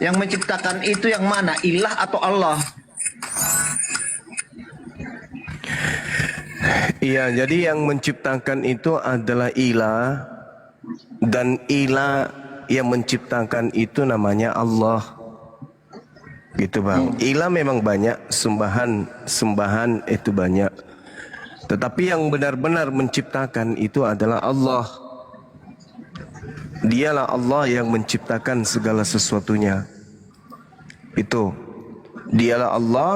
Yang menciptakan itu yang mana? Ilah atau Allah? Iya, jadi yang menciptakan itu adalah ilah, dan ilah yang menciptakan itu namanya Allah. Gitu bang. Ilah memang banyak, sembahan itu banyak. Tetapi yang benar-benar menciptakan itu adalah Allah. Dialah Allah yang menciptakan segala sesuatunya. Itu. Dialah Allah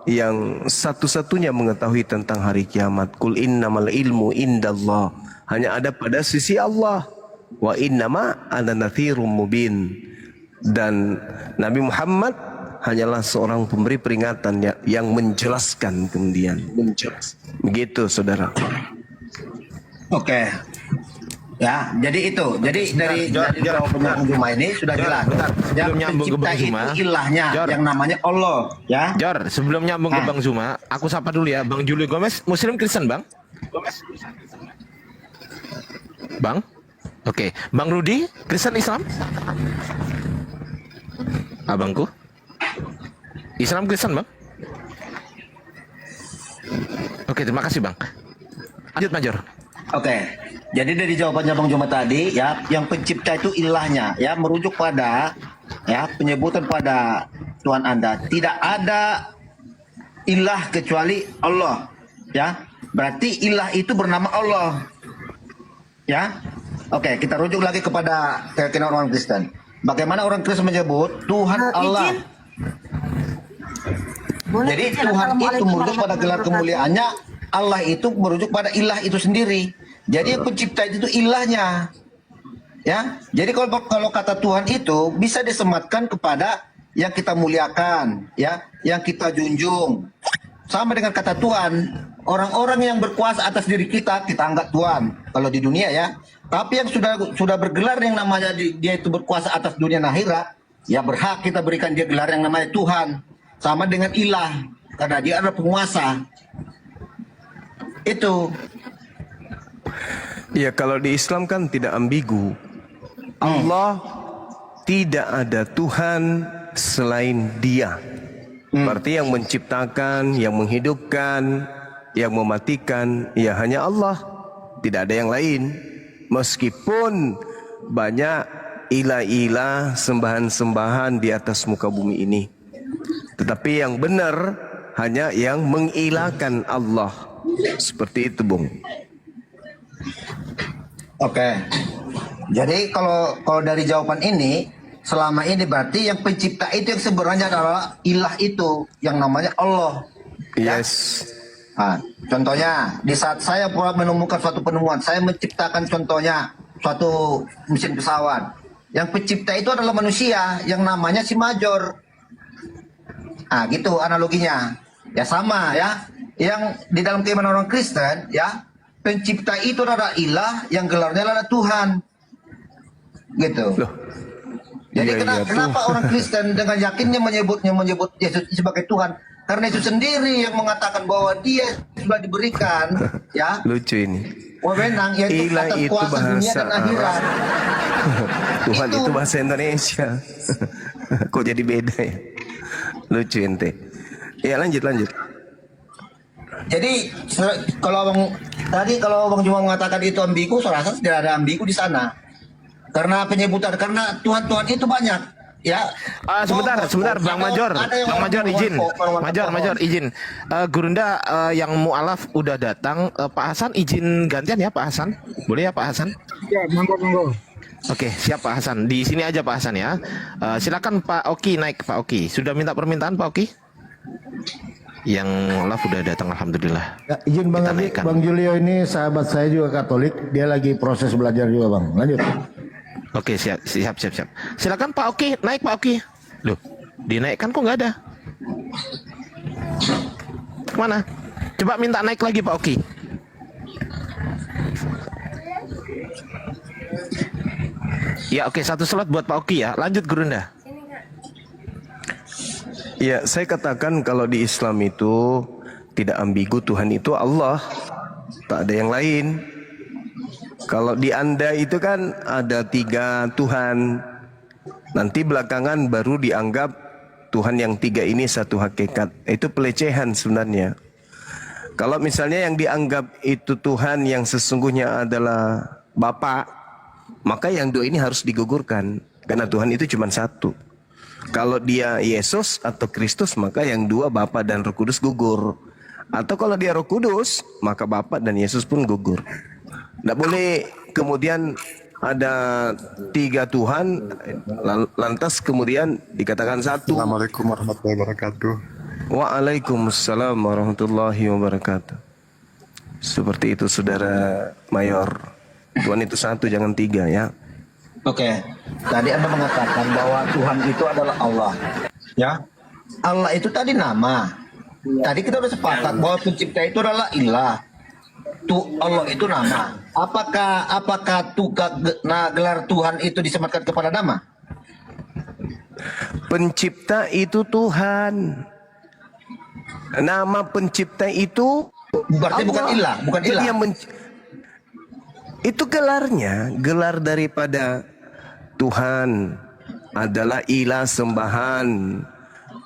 yang satu-satunya mengetahui tentang hari kiamat. Qul innamal ilmu indallah. Hanya ada pada sisi Allah. Wa innama ana nadhirum mubin. Dan Nabi Muhammad hanyalah seorang pemberi peringatan yang menjelaskan kemudian. Begitu saudara. Oke. Ya, jadi itu. Jadi dari jawaban Bang Juma ini sudah jelas. Yang nyambung ke Bang pencipta Zuma, itu ilahnya yang namanya Allah, ya. Jor, sebelum nyambung ke Bang Zuma, aku sapa dulu ya, Bang Julio Gomez, Muslim Kristen, Bang? Bang? Oke, Bang Rudi, Kristen Islam? Abangku? Islam Kristen, Bang? Oke, terima kasih, Bang. Lanjut, Major. Oke. Jadi dari jawabannya Bang Juma tadi, ya, yang pencipta itu ilahnya, ya, merujuk pada, ya, penyebutan pada Tuhan Anda. Tidak ada ilah kecuali Allah, ya. Berarti ilah itu bernama Allah, ya. Oke, kita rujuk lagi kepada keyakinan orang Kristen. Bagaimana orang Kristen menyebut Tuhan Allah? Jadi Tuhan itu merujuk pada gelar kemuliaannya, Allah itu merujuk pada ilah itu sendiri. Jadi yang pencipta itu ilahnya, ya. Jadi kalau kata Tuhan itu bisa disematkan kepada yang kita muliakan, ya, yang kita junjung. Sama dengan kata Tuhan, orang-orang yang berkuasa atas diri kita anggap Tuhan kalau di dunia, ya. Tapi yang sudah bergelar yang namanya dia itu berkuasa atas dunia dan akhirat, ya berhak kita berikan dia gelar yang namanya Tuhan. Sama dengan ilah, karena dia adalah penguasa. Itu. Ya, kalau di Islam kan tidak ambigu. Allah tidak ada Tuhan selain Dia. Berarti yang menciptakan, yang menghidupkan, yang mematikan, ya hanya Allah. Tidak ada yang lain. Meskipun banyak ilah-ilah, sembahan-sembahan di atas muka bumi ini. Tetapi yang benar hanya yang mengilahkan Allah. Seperti itu, Bung. Oke. Jadi kalau dari jawaban ini, selama ini berarti yang pencipta itu yang sebenarnya adalah ilah itu yang namanya Allah. Yes. Nah, contohnya di saat saya pula menemukan suatu penemuan, saya menciptakan contohnya suatu mesin pesawat. Yang pencipta itu adalah manusia yang namanya si Major. Nah, gitu analoginya. Ya sama, ya. Yang di dalam keimanan orang Kristen, ya, pencipta itu adalah ilah yang gelarnya adalah Tuhan. Gitu. Loh. Jadi Iya, kenapa orang Kristen dengan yakinnya menyebut Yesus sebagai Tuhan? Karena Yesus sendiri yang mengatakan bahwa dia sudah diberikan, ya, Lucu ini. wewenang yaitu Ilah atas itu kuasa dunia bahasa dan akhirat. Tuhan itu bahasa Indonesia. Kok jadi beda ya? Lucu ente. Ya, lanjut. Jadi kalau Bang Juma mengatakan itu ambigu, saya rasa tidak ada ambigu di sana. Karena penyebutan, karena Tuhan itu banyak, ya. Sebentar, Bang Major izin. Major izin. Gurunda yang mualaf udah datang. Pak Hasan izin gantian ya, Pak Hasan. Boleh ya, Pak Hasan? Ya, monggo. Oke, siap Pak Hasan. Di sini aja Pak Hasan ya. Silakan Pak Oki naik, Pak Oki. Sudah minta permintaan Pak Oki? Yang mualaf udah datang, alhamdulillah. Ya, izin Bang Kita Adi, naikkan. Bang Julio ini sahabat saya juga Katolik, dia lagi proses belajar juga, Bang. Lanjut. Oke, siap. Silakan Pak Oki, naik Pak Oki. Loh, dinaikkan kok nggak ada? Kemana? Coba minta naik lagi Pak Oki. Ya oke, satu slot buat Pak Oki ya. Lanjut Gurunda. Ya, saya katakan kalau di Islam itu tidak ambigu, Tuhan itu Allah. Tak ada yang lain. Kalau di Anda itu kan ada 3 Tuhan. Nanti belakangan baru dianggap Tuhan yang tiga ini satu hakikat. Itu pelecehan sebenarnya. Kalau misalnya yang dianggap itu Tuhan yang sesungguhnya adalah Bapa, maka yang dua ini harus digugurkan. Karena Tuhan itu cuma satu. Kalau dia Yesus atau Kristus, maka yang dua Bapa dan Roh Kudus gugur. Atau kalau dia Roh Kudus, maka Bapa dan Yesus pun gugur. Tidak boleh kemudian ada tiga Tuhan, lantas kemudian dikatakan satu. Assalamualaikum warahmatullahi wabarakatuh. Waalaikumsalam warahmatullahi wabarakatuh. Seperti itu saudara Mayor. Tuhan itu satu, jangan tiga ya. Oke, tadi Anda mengatakan bahwa Tuhan itu adalah Allah. Ya, Allah itu tadi nama. Tadi kita udah sepakat bahwa pencipta itu adalah ilah. Allah itu nama. Apakah gelar Tuhan itu disematkan kepada nama? Pencipta itu Tuhan. Nama pencipta itu Berarti bukan ilah, bukan Jadi ilah. itu gelarnya, gelar daripada Tuhan adalah ilah sembahan.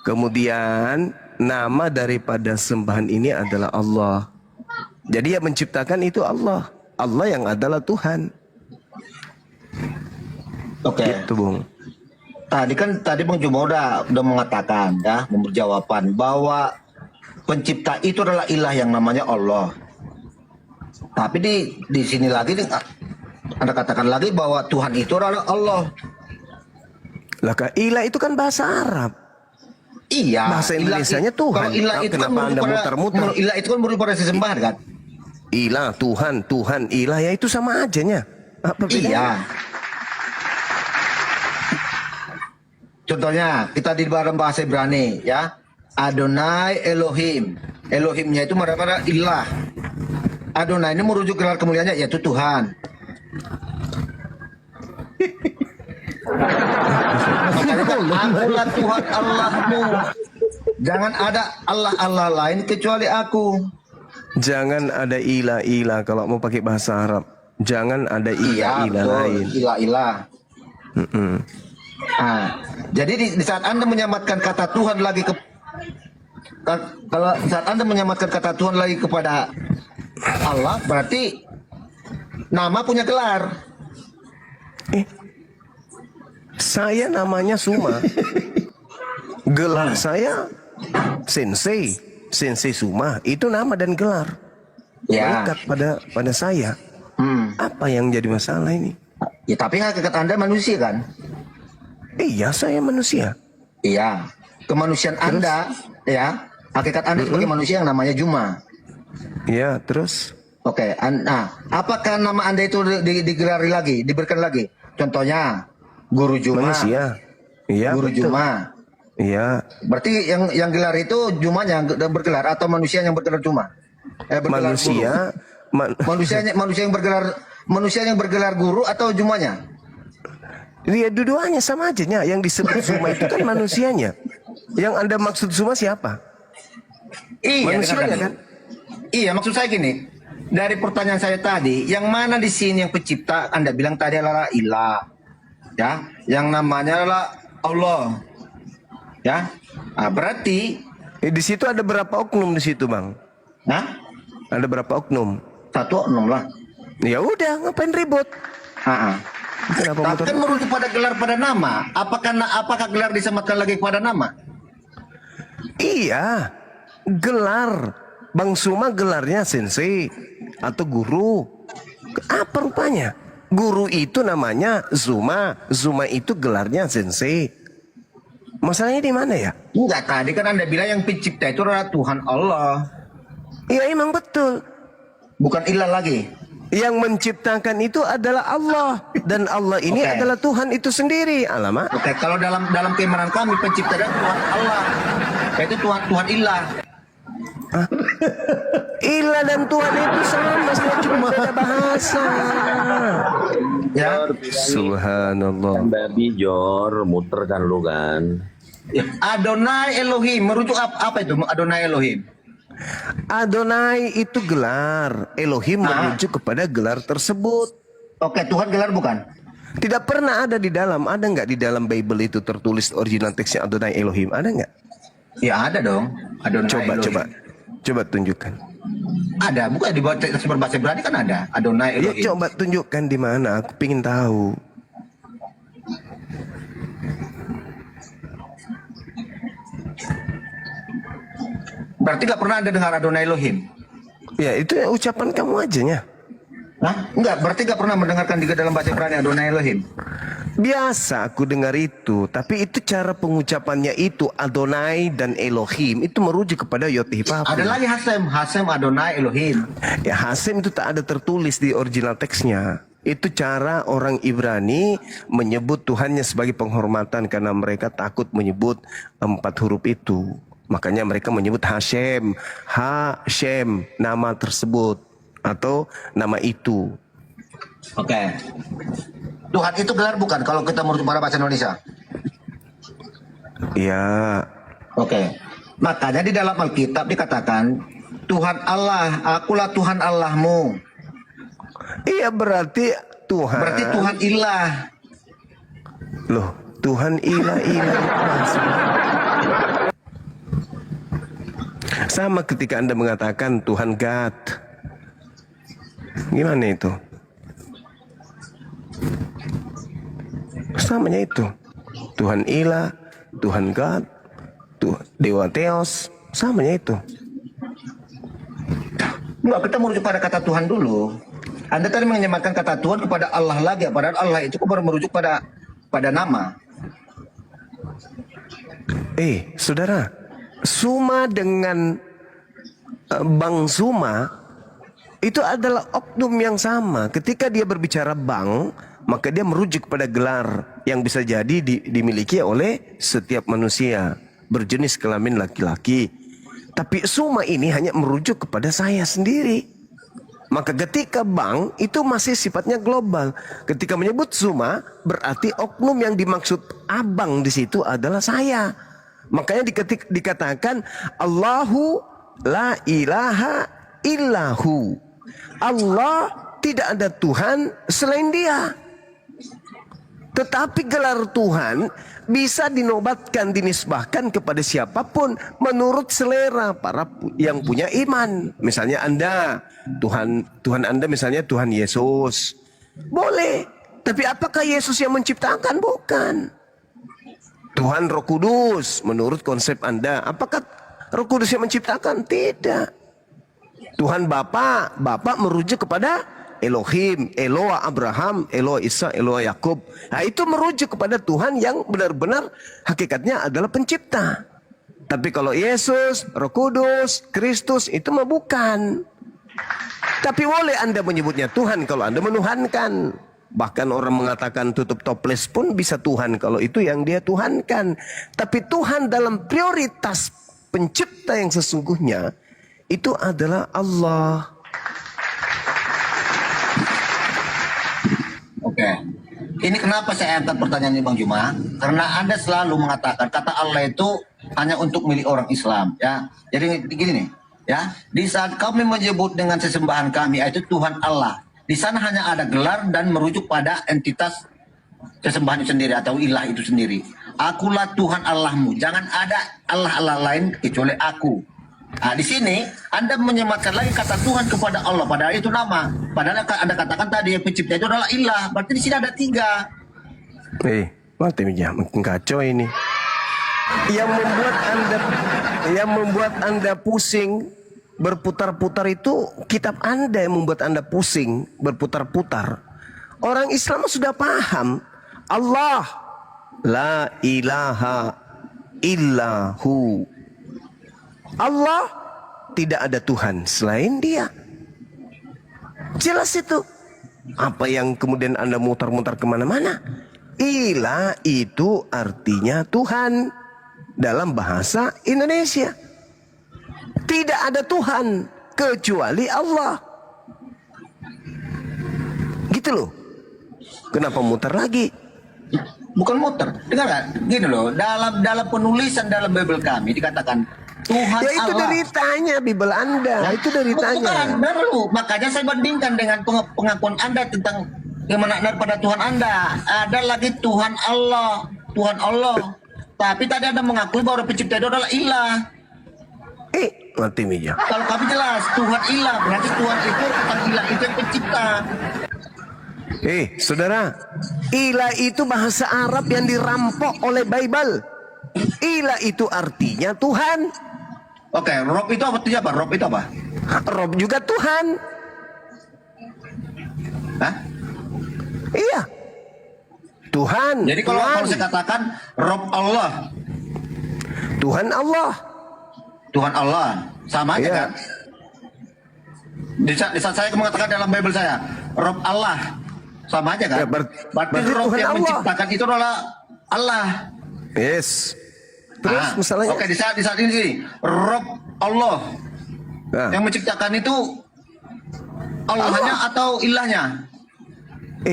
Kemudian nama daripada sembahan ini adalah Allah. Jadi yang menciptakan itu Allah. Allah yang adalah Tuhan. Oke. Gitu, Bung. Tadi Bang Juma udah mengatakan ya, memberi jawaban bahwa pencipta itu adalah ilah yang namanya Allah. Tapi di sini lagi Anda katakan lagi bahwa Tuhan itu adalah Allah. Lah ilah itu kan bahasa Arab. Iya. Bahasa Indonesianya Tuhan. Kalau ilah itu kan Kenapa Anda muter-muter? Ilah itu kan merujuk pada sesembahan kan? Ilah, Tuhan, ilah ya itu sama ajanya. Apa bedanya? Iya. Contohnya kita di dalam bahasa Ibrani ya, Adonai Elohim. Elohimnya itu pada ilah. Adonai ini merujuk gelar kemuliaannya yaitu Tuhan. Makanya kan, akulah Tuhan Allahmu. Jangan ada Allah lain kecuali aku. Jangan ada ilah-ilah kalau mau pakai bahasa Arab. Jangan ada ilah-ilah lain. Ilah-ilah. Nah, jadi di saat Anda menyamatkan kata Tuhan lagi kalau saat Anda menyamatkan kata Tuhan lagi kepada Allah, berarti nama punya gelar. Saya namanya Suma. Gelar saya Sensei. Sensei Suma itu nama dan gelar. Ya. Melekat pada saya. Apa yang jadi masalah ini? Ya, tapi hakikat Anda manusia kan? Iya, saya manusia. Iya. Kemanusiaan Anda, ya, hakikat Anda sebagai manusia yang namanya Juma. Iya, terus? Oke, nah, apakah nama Anda itu digelari lagi, diberikan lagi? Contohnya, Guru Juma. Manusia. Iya, Guru betul. Juma. Iya. Berarti yang gelar itu Jumanya yang bergelar atau manusia yang bergelar Juma? Bergelar Manusia. Manusia yang bergelar guru atau Jumanya? Dia dua-duanya sama aja nya. Yang disebut Suma itu kan manusianya. Yang Anda maksud Suma siapa? Iya, Manusianya kan? Iya, maksud saya gini. Dari pertanyaan saya tadi, yang mana di sini yang pencipta Anda bilang tadi adalah ilah. Ya, yang namanya adalah Allah. Ya. Nah, berarti Di situ ada berapa oknum di situ, Bang? nah, Ada berapa oknum? satu oknum lah. Ya udah, ngapain ribut? Kenapa Tapi kan merujuk pada gelar pada nama. Apakah gelar disematkan lagi kepada nama? Iya, gelar. Bang Suma gelarnya sensei atau guru. Apa rupanya? Guru itu namanya Zuma. Zuma itu gelarnya sensei. Masalahnya di mana ya? Enggak, tadi kan Anda bilang yang pencipta itu adalah Tuhan Allah. Iya emang betul. Bukan ilah lagi. Yang menciptakan itu adalah Allah. Dan Allah ini Oke. adalah Tuhan itu sendiri. Alamak. Oke, kalau dalam keimanan kami pencipta adalah Tuhan Allah. Yaitu Tuhan ilah. Ilah dan Tuhan itu sama, cuma beda bahasa. Ya. Subhanallah. Babi Jor muter kan lu kan. Adonai Elohim merujuk apa itu Adonai Elohim? Adonai itu gelar. Elohim merujuk kepada gelar tersebut. Oke, Tuhan gelar bukan? Tidak pernah ada di dalam. Ada nggak di dalam Bible itu tertulis original teksnya Adonai Elohim? Ada nggak? Ya ada dong. Adonai Elohim. Coba tunjukkan. Ada, bukan di bawah teks berbahasa Ibrani kan ada Adonai Ya Elohim. coba tunjukkan di mana. Aku pingin tahu. Berarti nggak pernah ada dengar Adonai Elohim? Ya itu ucapan kamu aja nya. Nah, enggak, berarti nggak pernah mendengarkan juga dalam bahasa Ibrani Adonai Elohim. Biasa aku dengar itu, tapi itu cara pengucapannya itu Adonai dan Elohim itu merujuk kepada Yotihpapu. Ada lagi Hasem Adonai Elohim. Ya Hasem itu tak ada tertulis di original teksnya. Itu cara orang Ibrani menyebut Tuhannya sebagai penghormatan karena mereka takut menyebut 4 huruf itu. Makanya mereka menyebut Hashem, nama tersebut atau nama itu. Oke. Tuhan itu gelar bukan kalau kita merujuk pada bahasa Indonesia? Ya, Oke. Makanya di dalam Alkitab dikatakan Tuhan Allah, akulah Tuhan Allahmu. iya berarti Tuhan. Berarti Tuhan ilah. Loh, Tuhan ilah. Sama ketika Anda mengatakan Tuhan God. Gimana itu? Samanya itu. Tuhan ilah, Tuhan God, Dewa Theos, samanya itu. Enggak, kita merujuk pada kata Tuhan dulu. Anda tadi menyematkan kata Tuhan kepada Allah lagi, padahal Allah itu baru merujuk pada nama. Saudara, Suma dengan Bang Suma itu adalah oknum yang sama. Ketika dia berbicara Bang, maka dia merujuk pada gelar yang bisa jadi dimiliki oleh setiap manusia berjenis kelamin laki-laki. Tapi Suma ini hanya merujuk kepada saya sendiri. Maka ketika Bang itu masih sifatnya global. Ketika menyebut Suma berarti oknum yang dimaksud abang di situ adalah saya. Makanya dikatakan Allahu la ilaha illahu. Allah tidak ada Tuhan selain Dia. Tetapi gelar Tuhan bisa dinobatkan, dinisbahkan kepada siapapun menurut selera para yang punya iman. Misalnya Anda, Tuhan Anda misalnya Tuhan Yesus. Boleh. Tapi apakah Yesus yang menciptakan? Bukan. Tuhan Roh Kudus menurut konsep Anda. Apakah Roh Kudus yang menciptakan? Tidak. Tuhan Bapa merujuk kepada Elohim, Eloah Abraham, Eloah Isa, Eloah Yakub. Nah, itu merujuk kepada Tuhan yang benar-benar hakikatnya adalah pencipta. Tapi kalau Yesus, Roh Kudus, Kristus itu mah bukan. Tapi boleh Anda menyebutnya Tuhan kalau Anda menuhankan. Bahkan orang mengatakan tutup toples pun bisa Tuhan kalau itu yang dia tuhankan. Tapi Tuhan dalam prioritas pencipta yang sesungguhnya itu adalah Allah. Oke. Ini kenapa saya angkat pertanyaan ini Bang Juma? Karena Anda selalu mengatakan kata Allah itu hanya untuk milik orang Islam, ya. Jadi begini nih, ya. Di saat kami menyebut dengan sesembahan kami yaitu Tuhan Allah, di sana hanya ada gelar dan merujuk pada entitas sesembahan itu sendiri atau ilah itu sendiri. Akulah Tuhan Allahmu. Jangan ada Allah lain kecuali aku. Nah, di sini Anda menyematkan lagi kata Tuhan kepada Allah, padahal itu nama. Padahal Anda katakan tadi yang pencipta itu adalah ilah. Berarti di sini ada 3. Mati makin kacau ini. Yang membuat Anda pusing berputar-putar itu kitab Anda yang membuat Anda pusing berputar-putar. Orang Islam sudah paham. Allah la ilaha illahu. Allah tidak ada Tuhan selain Dia. Jelas itu. Apa yang kemudian Anda mutar-mutar kemana-mana? Ilah itu artinya Tuhan dalam bahasa Indonesia. Tidak ada Tuhan kecuali Allah. Gitu loh. Kenapa muter lagi? Bukan muter. Dengar kan? Gini loh, dalam penulisan dalam Bible kami dikatakan Tuhan Ya itu Allah. deritanya Bible Anda. Itu deritanya. Bukan, benar lu. Makanya saya bandingkan dengan pengakuan Anda tentang yang menaat pada Tuhan Anda. Ada lagi Tuhan Allah, Tuhan Allah. Tapi tadi Anda mengakui bahwa pencipta itu adalah ilah. Mati meja. Kalau kami jelas Tuhan ilah, berarti Tuhan itu tentang ilah itu yang pencipta. Saudara, ilah itu bahasa Arab yang dirampok oleh Bible. Ilah itu artinya Tuhan. Oke, Rob itu artinya apa? Rob itu apa? Rob juga Tuhan. Hah? Iya. Tuhan. Jadi kalau Tuhan. saya katakan Rob Allah, Tuhan Allah. Tuhan Allah, sama aja Iya. kan? Di saat saya mengatakan dalam Bible saya, Rob Allah, sama aja kan? Ya, berarti berarti Rob Tuhan yang Allah. menciptakan itu adalah Allah. Yes. Terus masalahnya. Oke, di saat ini sih, Rob Allah Nah. yang menciptakan itu Allahnya atau ilahnya?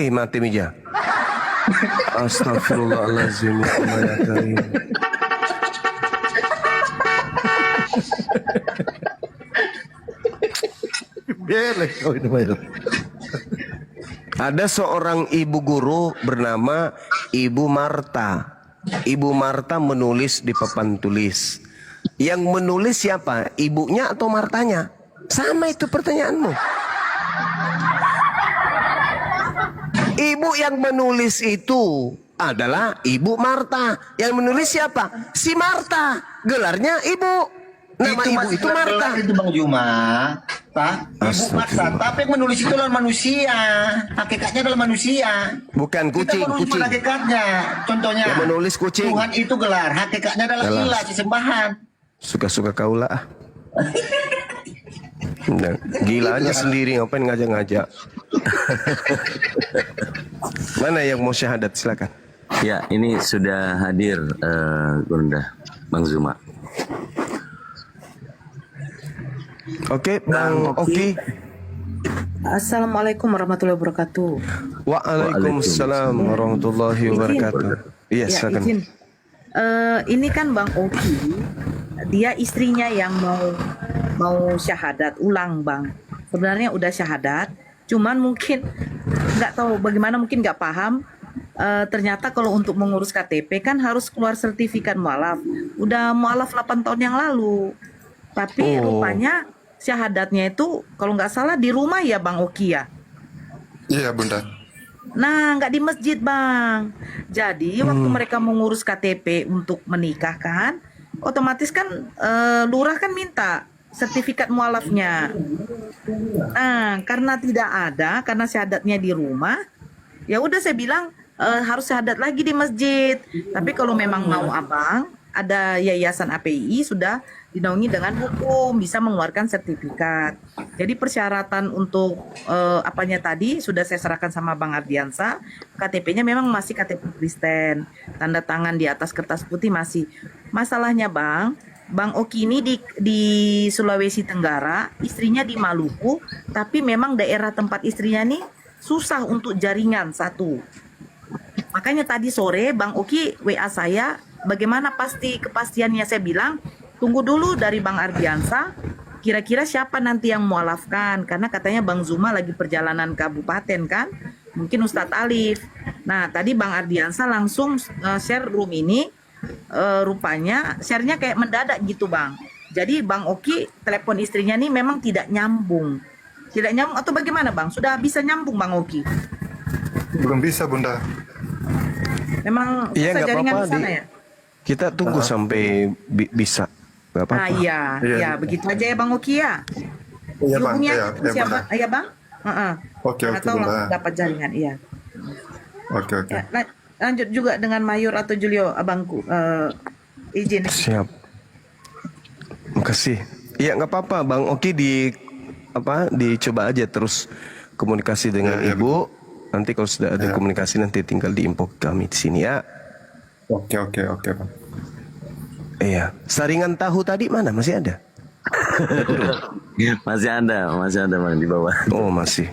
Mati meja. Astagfirullahaladzim. Ya Allah ya Karim. Ada seorang ibu guru bernama Ibu Marta. Ibu Marta menulis di papan tulis. Yang menulis siapa? Ibunya atau Martanya? Sama itu pertanyaanmu. Ibu yang menulis itu adalah Ibu Marta. Yang menulis siapa? Si Marta. Gelarnya Ibu. Nama ibu itu Marta. Itu Bang Juma. Ibu Marta. Tapi yang menulis itu adalah manusia. Hakikatnya adalah manusia. Bukan kucing, Kita menulis kucing. hakikatnya. Contohnya. Yang menulis kucing. Tuhan itu gelar. Hakikatnya adalah Gelar. ilah, sesembahan. Suka-suka kau lah. Nah, gila aja sendiri, ngapain ngajak-ngajak. Mana yang mau syahadat, silakan. Ya, ini sudah hadir Gurunda, Bang Zuma. Oke, Bang Oki. Assalamualaikum warahmatullahi wabarakatuh. Waalaikumsalam warahmatullahi wabarakatuh. Iya, silakan. izin. Ini kan Bang Oki, dia istrinya yang mau syahadat ulang, Bang. Sebenarnya udah syahadat, cuman mungkin nggak tahu bagaimana, mungkin nggak paham. Ternyata kalau untuk mengurus KTP kan harus keluar sertifikat mualaf. Udah mualaf 8 tahun yang lalu. Tapi rupanya syahadatnya itu kalau nggak salah di rumah ya Bang Oki ya. Iya Bunda. Nah, nggak di masjid, Bang. Jadi waktu mereka mengurus KTP untuk menikah kan, otomatis kan lurah kan minta sertifikat mualafnya. Nah, karena tidak ada, karena syahadatnya di rumah, ya udah saya bilang harus syahadat lagi di masjid. Tapi kalau memang mau Abang, ada yayasan API sudah dinaungi dengan hukum, bisa mengeluarkan sertifikat. Jadi persyaratan untuk apanya tadi sudah saya serahkan sama Bang Ardiansa. KTP-nya memang masih KTP Kristen, tanda tangan di atas kertas putih masih. Masalahnya Bang Oki ini di Sulawesi Tenggara, istrinya di Maluku, tapi memang daerah tempat istrinya nih susah untuk jaringan satu. Makanya tadi sore Bang Oki WA saya, bagaimana kepastiannya, saya bilang tunggu dulu dari Bang Ardiansa, kira-kira siapa nanti yang mualafkan, karena katanya Bang Zuma lagi perjalanan kabupaten kan, mungkin Ustadz Alif. Nah tadi Bang Ardiansa langsung share room ini, rupanya share-nya kayak mendadak gitu Bang. Jadi Bang Oki telepon istrinya nih memang tidak nyambung. Tidak nyambung atau bagaimana Bang? Sudah bisa nyambung Bang Oki? Belum bisa Bunda. Memang Iya, susah nggak jaringan apa-apa, di sana ya? Kita tunggu sampai bisa. Gak apa-apa. Iya, Iya. begitu aja ya Bang Oki ya. Iya Bang, Hubungnya iya, iya siapa? Bunda. Iya Bang? Oke, Atau Bunda. langsung dapat jaringan, iya. Oke. Ya, lanjut juga dengan Mayor atau Julio, abangku. Izin. Siap. Makasih. Iya nggak apa-apa, Bang Oki dicoba aja terus komunikasi dengan Iya, Ibu. Nanti kalau sudah ada komunikasi nanti tinggal diinfo ke kami di sini ya. Oke Bang. Iya. Saringan tahu tadi mana? Masih ada? Masih ada Bang di bawah. Oh masih.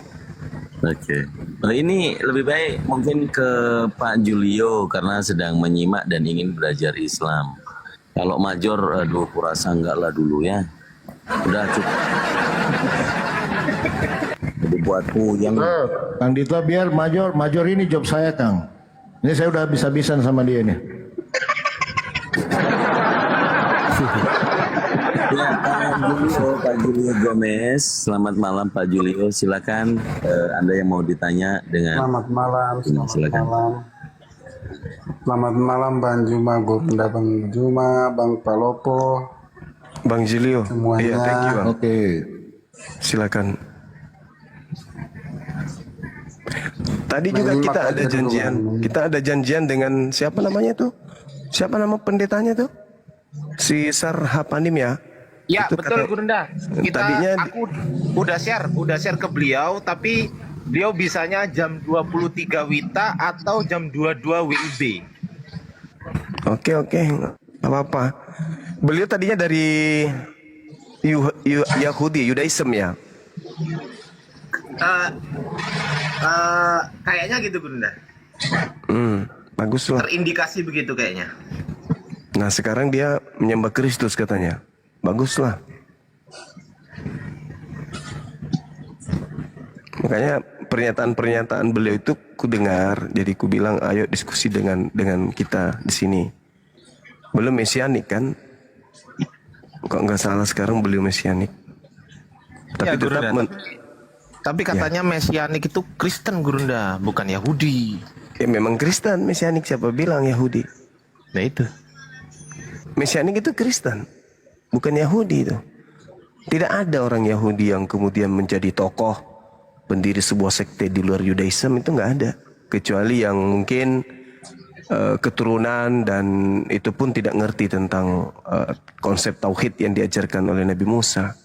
Oke. Nah, ini lebih baik mungkin ke Pak Julio karena sedang menyimak dan ingin belajar Islam. Kalau Major, aduh kurasa enggak lah dulu ya. Udah cukup. Jadi buat puyeng. Kang Dito biar Major ini job saya Kang. Ini saya udah bisa-bisan sama dia nih. Ya, Pak Julio Gomez. Selamat malam Pak Julio. Silakan Anda yang mau ditanya dengan. Selamat malam, Silakan. Selamat malam Bang Juma, Gurunda Bang Juma, Bang Palopo, Bang Julio. Semuanya. Iya, thank you, Bang. Oke. Silakan. Tadi juga Menyimak kita aja ada dulu, janjian. Bang. Kita ada janjian dengan siapa namanya tuh? Siapa nama pendetanya tuh? Si Sar Hapanim ya? Ya Itu betul kata- Gurunda. Aku udah share ke beliau, tapi beliau bisanya jam 23 WITA atau jam 22 WIB. Oke, nggak apa-apa. Beliau tadinya dari Yahudi, Yudaism ya? Kayaknya gitu Gurunda. Bagus lah. Terindikasi begitu kayaknya. Nah sekarang dia menyembah Kristus katanya. Bagus lah. Makanya pernyataan-pernyataan beliau itu ku dengar, jadi ku bilang ayo diskusi dengan kita di sini. Belum mesianik kan? Kok nggak salah sekarang beliau mesianik. Tapi Ya, tetap Gurunda. Tapi katanya Mesianik itu Kristen Gurunda, bukan Yahudi. ya memang Kristen mesianik, siapa bilang Yahudi? Nah itu. Mesianik itu Kristen, bukan Yahudi itu. Tidak ada orang Yahudi yang kemudian menjadi tokoh pendiri sebuah sekte di luar Yudaism, itu nggak ada. Kecuali yang mungkin keturunan dan itu pun tidak ngerti tentang konsep tauhid yang diajarkan oleh Nabi Musa.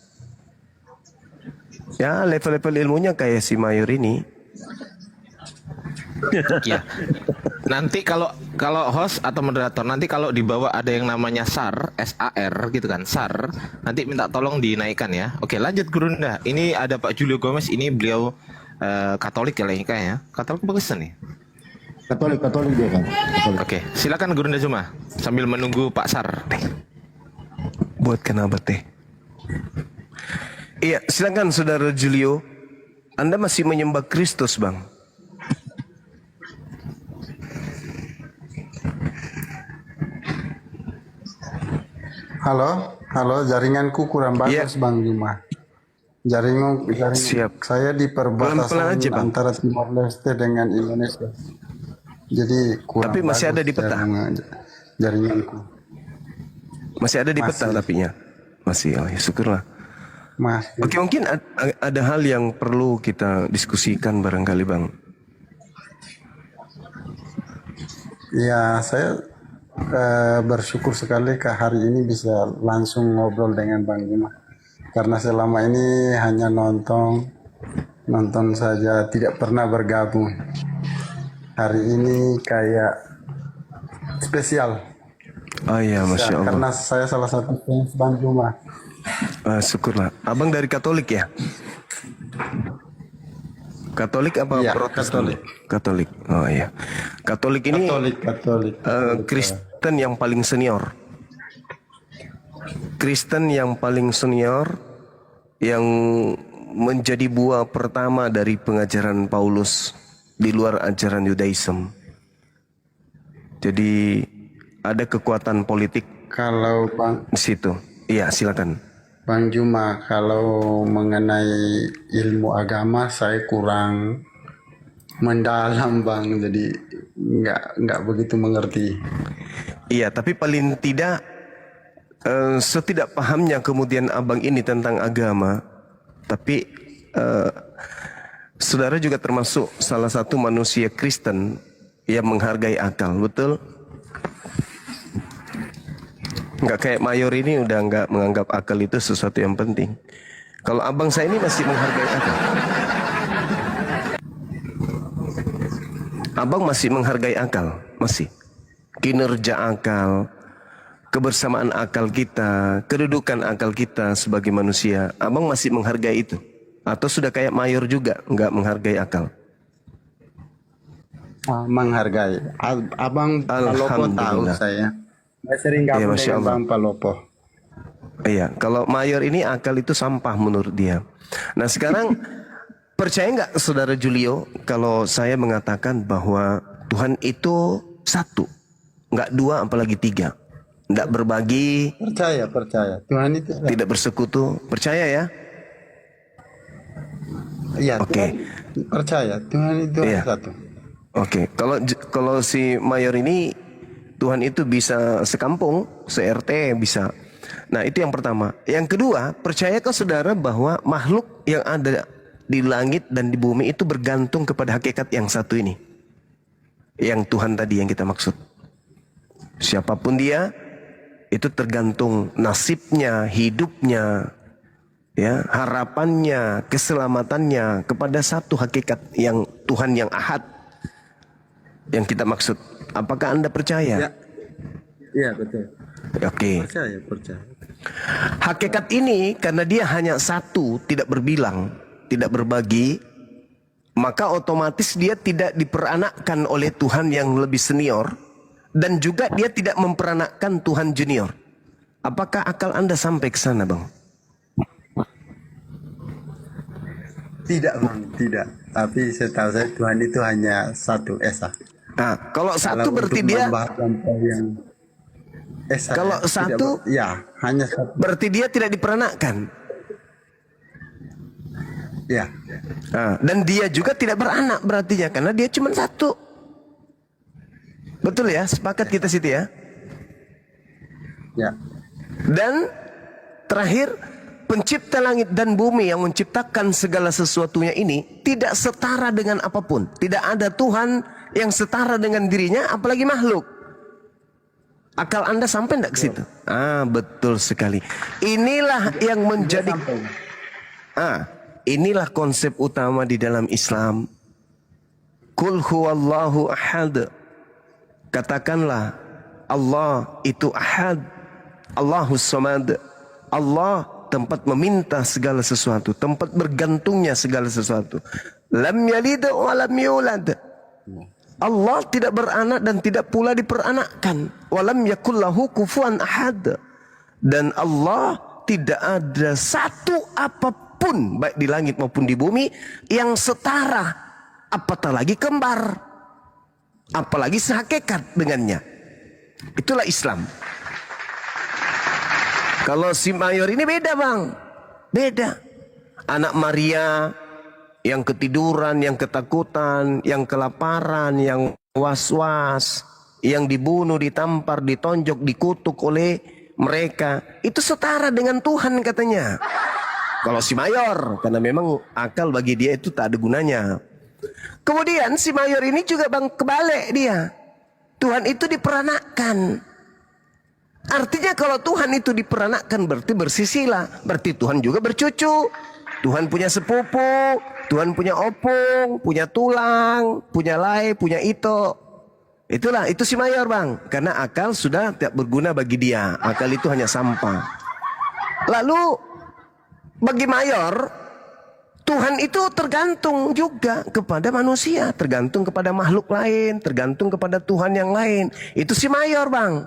Ya level-level ilmunya kayak si Mayor ini. Ya. Nanti kalau host atau moderator nanti kalau di bawah ada yang namanya SAR, SAR gitu kan, SAR, nanti minta tolong dinaikkan ya. Oke, lanjut Gurunda. Ini ada Pak Julio Gomez, ini beliau Katolik ya kayaknya. Katolik bagus nih. Katolik dia Kang. Katolik. Oke, silakan Gurunda Juma sambil menunggu Pak SAR. Buatkan apa teh? Iya, silakan Saudara Julio. Anda masih menyembah Kristus, Bang? Halo, jaringanku kurang bagus Bang Juma. Jaringan Siap. saya di Pelan-pelan perbatasan aja, Bang. antara Timor Leste dengan Indonesia. Jadi kurang Tapi masih bagus ada di peta? jaringanku. Masih ada di peta Masih. tapinya? Masih, oh ya syukurlah. Mas, Oke, mungkin ada hal yang perlu kita diskusikan barangkali, Bang. ya saya bersyukur sekali ke hari ini bisa langsung ngobrol dengan Bang Juma. Karena selama ini hanya nonton saja, tidak pernah bergabung. Hari ini kayak spesial. Oh iya, Masya Allah. Karena saya salah satu fans Bang Juma. Syukurlah. Abang dari Katolik ya? Katolik apa Iya, Protestan? Katolik. Katolik. Oh iya. Katolik ini Katolik. Kristen yang paling senior. Kristen yang paling senior yang menjadi buah pertama dari pengajaran Paulus di luar ajaran Yudaism. Jadi ada kekuatan politik Kalau Bang di situ. Iya, silakan. Juma, kalau mengenai ilmu agama saya kurang mendalam Bang, jadi nggak begitu mengerti. Iya, tapi paling tidak setidak pahamnya kemudian abang ini tentang agama, tapi saudara juga termasuk salah satu manusia Kristen yang menghargai akal, betul? Nggak kayak Mayor ini udah nggak menganggap akal itu sesuatu yang penting. Kalau abang saya ini masih menghargai akal. Abang masih menghargai akal, masih. Kinerja akal, kebersamaan akal kita, kedudukan akal kita sebagai manusia, abang masih menghargai itu? Atau sudah kayak Mayor juga nggak menghargai akal? Menghargai. Abang Palopo tahu Alhamdulillah. saya. Saya sering Iya, gabung Masya dengan Allah. Bang Palopo. Iya, kalau Mayor ini akal itu sampah menurut dia. Nah sekarang Percaya nggak Saudara Julio kalau saya mengatakan bahwa Tuhan itu satu, nggak dua apalagi tiga, nggak berbagi, Percaya, percaya. Tuhan itu tidak bersekutu, percaya ya? iya, Oke. Tuhan, percaya. Tuhan itu Iya. satu. Oke, kalau si Mayor ini Tuhan itu bisa sekampung, se-RT bisa. Nah, itu yang pertama. Yang kedua, percayakah saudara bahwa makhluk yang ada di langit dan di bumi itu bergantung kepada hakikat yang satu ini? Yang Tuhan tadi yang kita maksud. Siapapun dia, itu tergantung nasibnya, hidupnya, ya, harapannya, keselamatannya kepada satu hakikat yang Tuhan yang ahad yang kita maksud. Apakah Anda percaya? Iya, betul. Oke. Percaya, percaya. Hakikat ini karena dia hanya satu, tidak berbilang, tidak berbagi, maka otomatis dia tidak diperanakkan oleh Tuhan yang lebih senior, dan juga dia tidak memperanakkan Tuhan junior. Apakah akal Anda sampai ke sana, Bang? Tidak, Bang, tidak. Tapi setahu saya Tuhan itu hanya satu esa. Nah, kalau satu Kalau berarti untuk dia, menambah contoh yang esa. kalau tidak satu ya, hanya satu. berarti dia tidak diperanakkan. Ya. Nah, dan dia juga tidak beranak berarti ya, karena dia cuma satu. Betul ya, sepakat kita situ ya. Ya. Dan terakhir, pencipta langit dan bumi yang menciptakan segala sesuatunya ini tidak setara dengan apapun. Tidak ada Tuhan yang setara dengan dirinya, apalagi makhluk. Akal Anda sampai enggak ke situ? Ah, betul sekali. Inilah yang menjadi inilah konsep utama di dalam Islam. Qul huwallahu ahad. Katakanlah Allah itu ahad. Allahus samad. Allah tempat meminta segala sesuatu, tempat bergantungnya segala sesuatu. Lam yalid wa lam yulad. Allah tidak beranak dan tidak pula diperanakkan. Walam yakul lahu kufuwan ahad. Dan Allah tidak ada satu apapun baik di langit maupun di bumi yang setara, apatah lagi kembar, apalagi sehakikat dengannya. Itulah Islam. Kalau si Mayor ini beda, Bang. Beda. Anak Maria yang ketiduran, yang ketakutan, yang kelaparan, yang was-was, yang dibunuh, ditampar, ditonjok, dikutuk oleh mereka, itu setara dengan Tuhan katanya. Kalau si Mayor, karena memang akal bagi dia itu tak ada gunanya. Kemudian si Mayor ini juga, Bang, kebalik dia. Tuhan itu diperanakkan. Artinya kalau Tuhan itu diperanakkan berarti bersisilah. Berarti Tuhan juga bercucu. Tuhan punya sepupu, Tuhan punya opung, punya tulang, punya lai, punya ito. Itulah, itu si Mayor, Bang. Karena akal sudah tidak berguna bagi dia. Akal itu hanya sampah. Lalu bagi Mayor, Tuhan itu tergantung juga kepada manusia, tergantung kepada makhluk lain, tergantung kepada Tuhan yang lain. Itu si Mayor, Bang.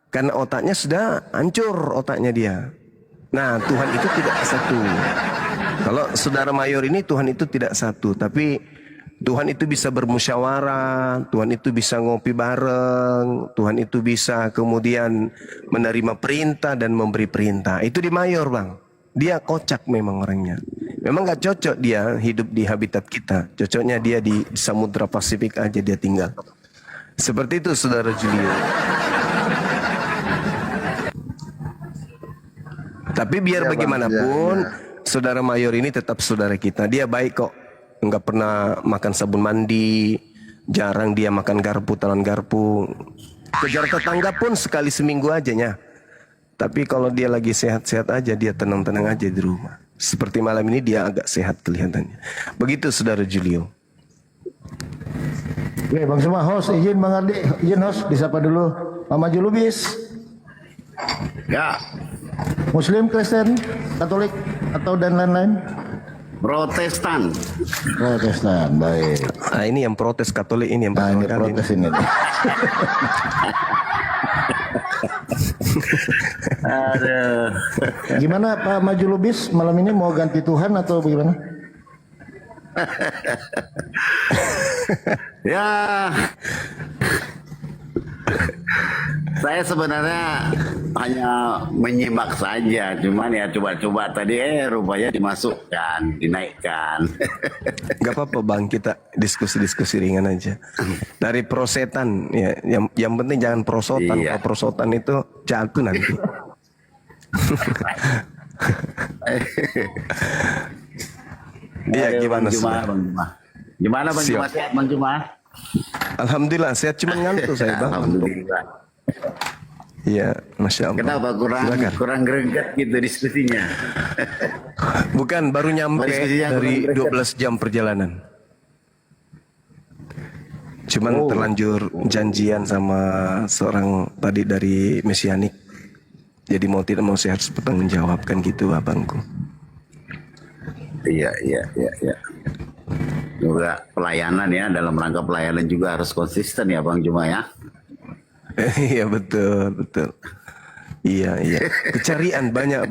Karena otaknya sudah hancur, otaknya dia. Nah, Tuhan itu tidak satu. Kalau saudara Mayor ini, Tuhan itu tidak satu. Tapi Tuhan itu bisa bermusyawarah, Tuhan itu bisa ngopi bareng, Tuhan itu bisa kemudian menerima perintah dan memberi perintah. Itu di Mayor, Bang. Dia kocak memang orangnya. Memang gak cocok dia hidup di habitat kita. Cocoknya dia di Samudra Pasifik aja dia tinggal. Seperti itu, saudara Julio. Tapi biar Ya, bagaimanapun, Bang, ya. saudara Mayor ini tetap saudara kita. Dia baik kok. Enggak pernah makan sabun mandi. Jarang dia makan garpu, telan garpu. Kejar tetangga pun sekali seminggu aja ya. Tapi kalau dia lagi sehat-sehat aja, dia tenang-tenang aja di rumah. Seperti malam ini dia agak sehat kelihatannya. Begitu saudara Julio. Oke, Bang semua host, izin Bang Ardi, izin host disapa dulu. Mama Julubis. Ya, Muslim, Kristen, Katolik atau dan lain-lain? Protestan. Protestan, baik. Nah, ini yang protes Katolik ini yang Nah, ini pertama kali. protes ini. Aduh. Gimana Pak Maju Lubis malam ini mau ganti Tuhan atau bagaimana? Ya, saya sebenarnya hanya menyimak saja, cuman ya coba-coba tadi rupanya dimasukkan, dinaikkan. Gak apa-apa bang, kita diskusi-diskusi ringan aja. Dari prosetan, ya, yang penting jangan prosotan. Iya. Kalau prosotan itu jatuh nanti. Iya, Ayo, gimana Bang Juma, sudah? Bang Juma? Gimana Bang Siap. Juma, sehat Bang Juma? Alhamdulillah sehat, cuma ngantuk saya bang. Alhamdulillah. Iya, masya Allah. Kenapa Silakan. kurang greget gitu diskusinya? Bukan, baru nyampe Diskusinya dari kurang 12 jam perjalanan. Cuman terlanjur janjian sama seorang tadi dari Mesianik. Jadi mau tidak mau saya harus bertanggung jawabkan gitu abangku. Iya. Juga pelayanan ya, dalam rangka pelayanan juga harus konsisten ya Bang Juma ya. Iya betul. Iya. Kecarian banyak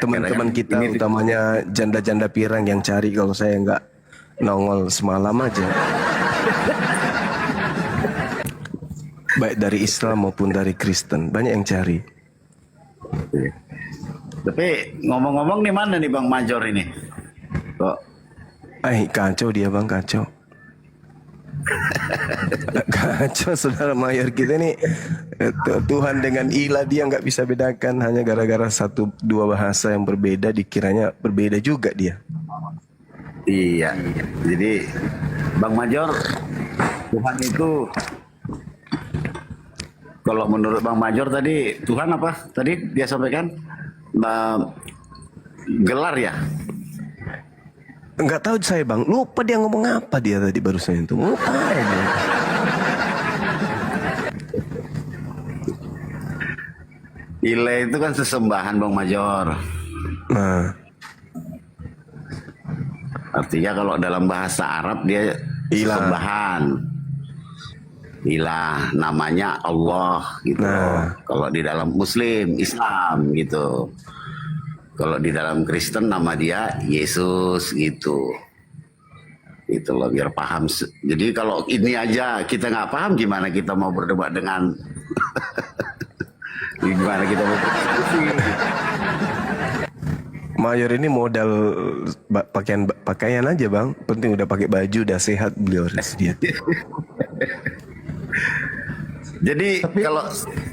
teman-teman kita, ini- utamanya janda-janda pirang yang cari kalau saya nggak nongol semalam aja. Baik dari Islam maupun dari Kristen, banyak yang cari. Tapi ngomong-ngomong nih mana nih Bang Major ini? Kok Kacau dia bang, kacau. Kacau saudara mayor kita nih. Tuhan dengan ilah dia nggak bisa bedakan, hanya gara-gara 1-2 bahasa yang berbeda dikiranya berbeda juga dia. iya. Jadi Bang Major, Tuhan itu kalau menurut Bang Major tadi Tuhan apa? Tadi dia sampaikan gelar ya. Nggak tahu saya bang, lupa dia ngomong apa dia tadi barusan itu. Lupa dia. Ilah itu kan sesembahan Bang Major. Nah, Artinya kalau dalam bahasa Arab dia Ilah. sesembahan. Ilah namanya Allah gitu. Nah. Kalau di dalam Muslim, Islam gitu. Kalau di dalam Kristen nama dia Yesus gitu. Itu loh biar paham. Jadi kalau ini aja kita nggak paham, gimana kita mau berdebat dengan gimana kita mau berdiskusi? mayor ini modal pakaian aja bang. Penting udah pakai baju, udah sehat beliau dia. Jadi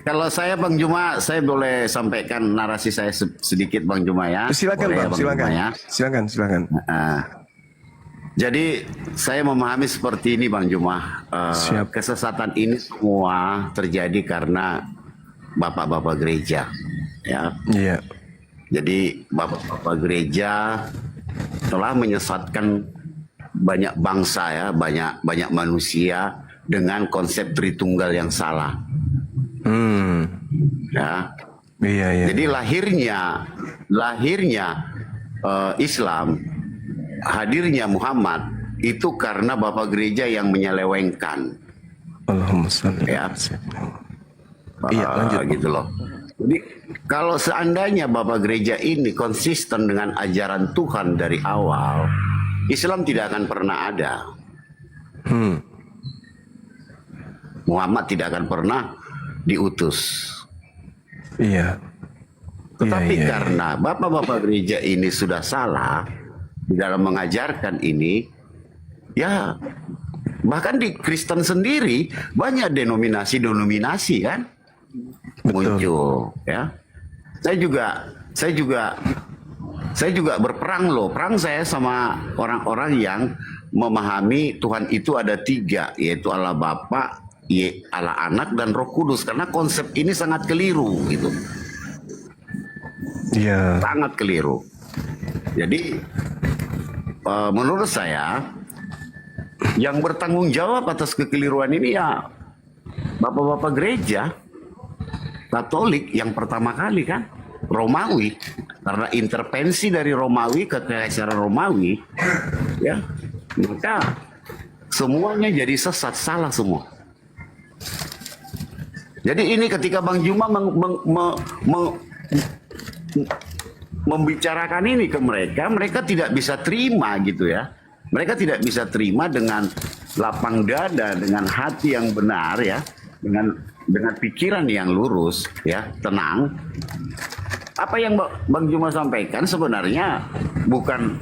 kalau saya Bang Juma, saya boleh sampaikan narasi saya sedikit Bang Juma ya. Silakan Boleh ya, bang, silakan. Juma, ya? Silakan. Nah, jadi saya memahami seperti ini Bang Juma. Siap. Kesesatan ini semua terjadi karena bapak-bapak gereja, ya. Iya. Jadi bapak-bapak gereja telah menyesatkan banyak bangsa ya, banyak manusia dengan konsep Tritunggal yang salah. Ya. Iya. Jadi lahirnya Islam, hadirnya Muhammad itu karena bapak gereja yang menyelewengkan. Allahumma shalli. Ya. Iya, lanjut. Gitu loh. Jadi kalau seandainya bapak gereja ini konsisten dengan ajaran Tuhan dari awal, Islam tidak akan pernah ada. Muhammad tidak akan pernah diutus. Iya. Tetapi Iya. karena bapak-bapak gereja ini sudah salah di dalam mengajarkan ini, ya bahkan di Kristen sendiri banyak denominasi kan muncul, ya. Saya juga berperang loh. Perang saya sama orang-orang yang memahami Tuhan itu ada 3, yaitu Allah Bapa, Allah Anak dan Roh Kudus, karena konsep ini sangat keliru gitu. Iya. Sangat keliru. Jadi menurut saya yang bertanggung jawab atas kekeliruan ini ya bapak-bapak gereja Katolik yang pertama kali kan, Romawi, karena intervensi dari Romawi ke Kekaisaran Romawi, ya maka semuanya jadi sesat, salah semua. Jadi ini ketika Bang Juma membicarakan ini ke mereka, mereka tidak bisa terima gitu ya. Mereka tidak bisa terima dengan lapang dada, dengan hati yang benar ya, dengan pikiran yang lurus ya, tenang. Apa yang Bang Juma sampaikan sebenarnya bukan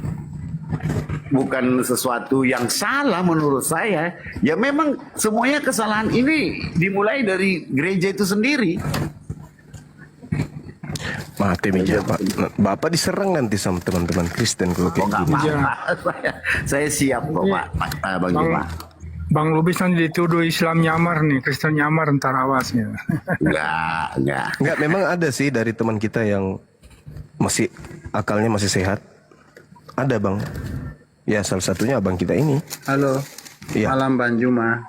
sesuatu yang salah menurut saya. Ya memang semuanya kesalahan ini dimulai dari gereja itu sendiri. Mati meja Pak. Bapak diserang nanti sama teman-teman Kristen kalau kayak Nggak gini. apa-apa. saya siap kok Pak Bang Juma. Bang Lubis nanti dituduh Islam nyamar nih, Kristen nyamar, ntar awasnya. Enggak. Enggak, memang ada sih dari teman kita yang masih akalnya masih sehat. Ada Bang. Ya salah satunya abang kita ini. Halo, Iya. malam Bang Juma.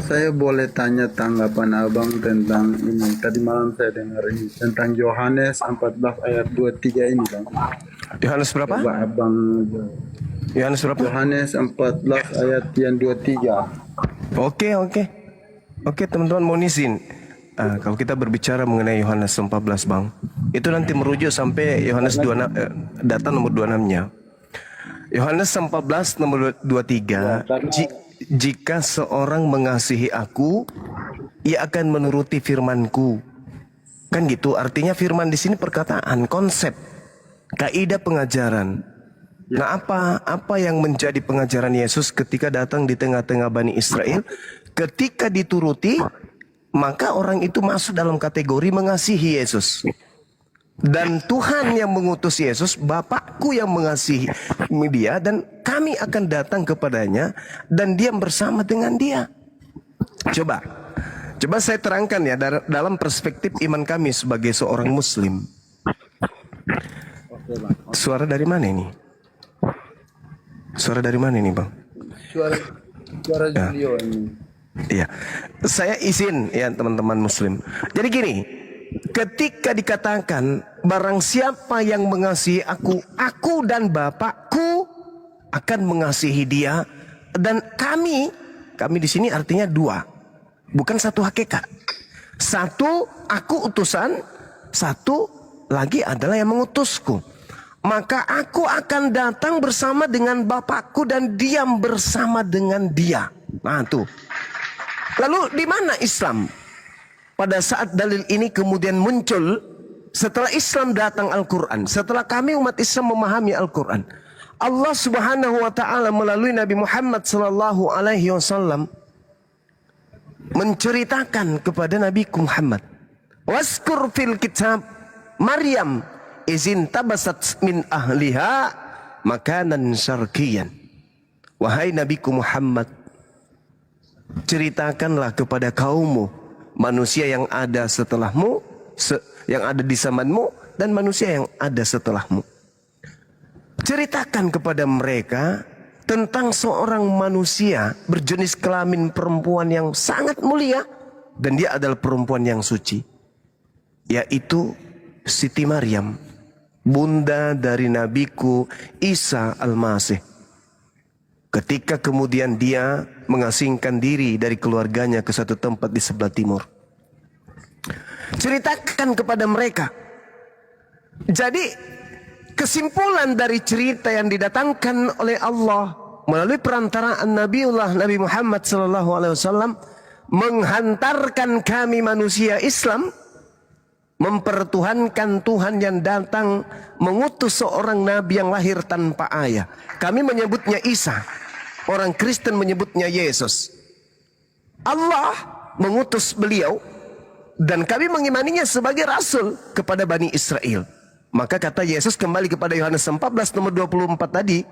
Saya boleh tanya tanggapan abang tentang ini. Tadi malam saya dengar ini tentang Yohanes 14 ayat 23 ini Bang. Yohanes berapa? Coba abang Yohanes berapa? Yohanes 14 ayat yang 23. Oke, teman-teman mohon izin. Kalau kita berbicara mengenai Yohanes 14 Bang, itu nanti merujuk sampai Yohanes 26, data nomor 26-nya. Yohanes 14 nomor 23, jika seorang mengasihi aku, ia akan menuruti firmanku. Kan gitu, artinya firman di sini perkataan, konsep, kaidah pengajaran. Nah, apa yang menjadi pengajaran Yesus ketika datang di tengah-tengah Bani Israel? Ketika dituruti, maka orang itu masuk dalam kategori mengasihi Yesus. Dan Tuhan yang mengutus Yesus, Bapakku yang mengasihi dia, dan kami akan datang kepadanya dan diam bersama dengan dia. Coba saya terangkan ya dalam perspektif iman kami sebagai seorang Muslim. Suara dari mana ini? Suara dari mana ini Bang? Suara Julio ini. Iya, saya izin ya teman-teman Muslim. Jadi gini, ketika dikatakan barang siapa yang mengasihi aku dan Bapakku akan mengasihi dia, dan kami di sini artinya dua, bukan satu hakikat. Satu aku utusan, satu lagi adalah yang mengutusku. Maka aku akan datang bersama dengan Bapakku dan diam bersama dengan dia. Nah tuh. Lalu di mana Islam? Pada saat dalil ini kemudian muncul setelah Islam datang Al-Quran, setelah kami umat Islam memahami Al-Quran, Allah Subhanahu wa taala melalui Nabi Muhammad sallallahu alaihi wasallam menceritakan kepada Nabi Muhammad, waskur fil kitab Maryam izin tabasat min ahliha makanan syarqiyan. Wahai Nabiku Muhammad, ceritakanlah kepada kaummu, manusia yang ada setelahmu, yang ada di zamanmu, dan manusia yang ada setelahmu. Ceritakan kepada mereka tentang seorang manusia berjenis kelamin perempuan yang sangat mulia, dan dia adalah perempuan yang suci, yaitu Siti Maryam, bunda dari Nabiku Isa Al-Masih. Ketika kemudian dia mengasingkan diri dari keluarganya ke satu tempat di sebelah timur. Ceritakan kepada mereka. Jadi kesimpulan dari cerita yang didatangkan oleh Allah melalui perantaraan Nabi Muhammad SAW menghantarkan kami manusia Islam mempertuhankan Tuhan yang datang mengutus seorang nabi yang lahir tanpa ayah. Kami menyebutnya Isa, orang Kristen menyebutnya Yesus. Allah mengutus beliau dan kami mengimaninya sebagai rasul kepada Bani Israel. Maka kata Yesus kembali kepada Yohanes 14 nomor 24 tadi.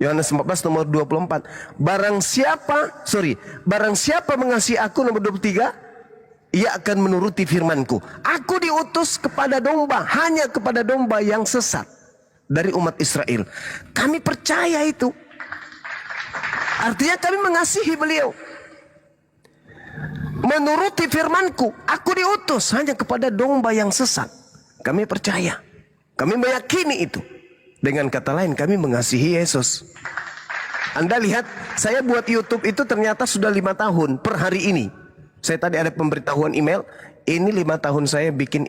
Yohanes 14 nomor 24. Barang siapa mengasihi aku nomor 23, ia akan menuruti firmanku. Aku diutus kepada domba, hanya kepada domba yang sesat dari umat Israel. Kami percaya itu. Artinya kami mengasihi beliau. Menuruti firmanku, aku diutus hanya kepada domba yang sesat. Kami percaya. Kami meyakini itu. Dengan kata lain, kami mengasihi Yesus. Anda lihat, saya buat YouTube itu ternyata sudah 5 tahun per hari ini. Saya tadi ada pemberitahuan email. Ini 5 tahun saya bikin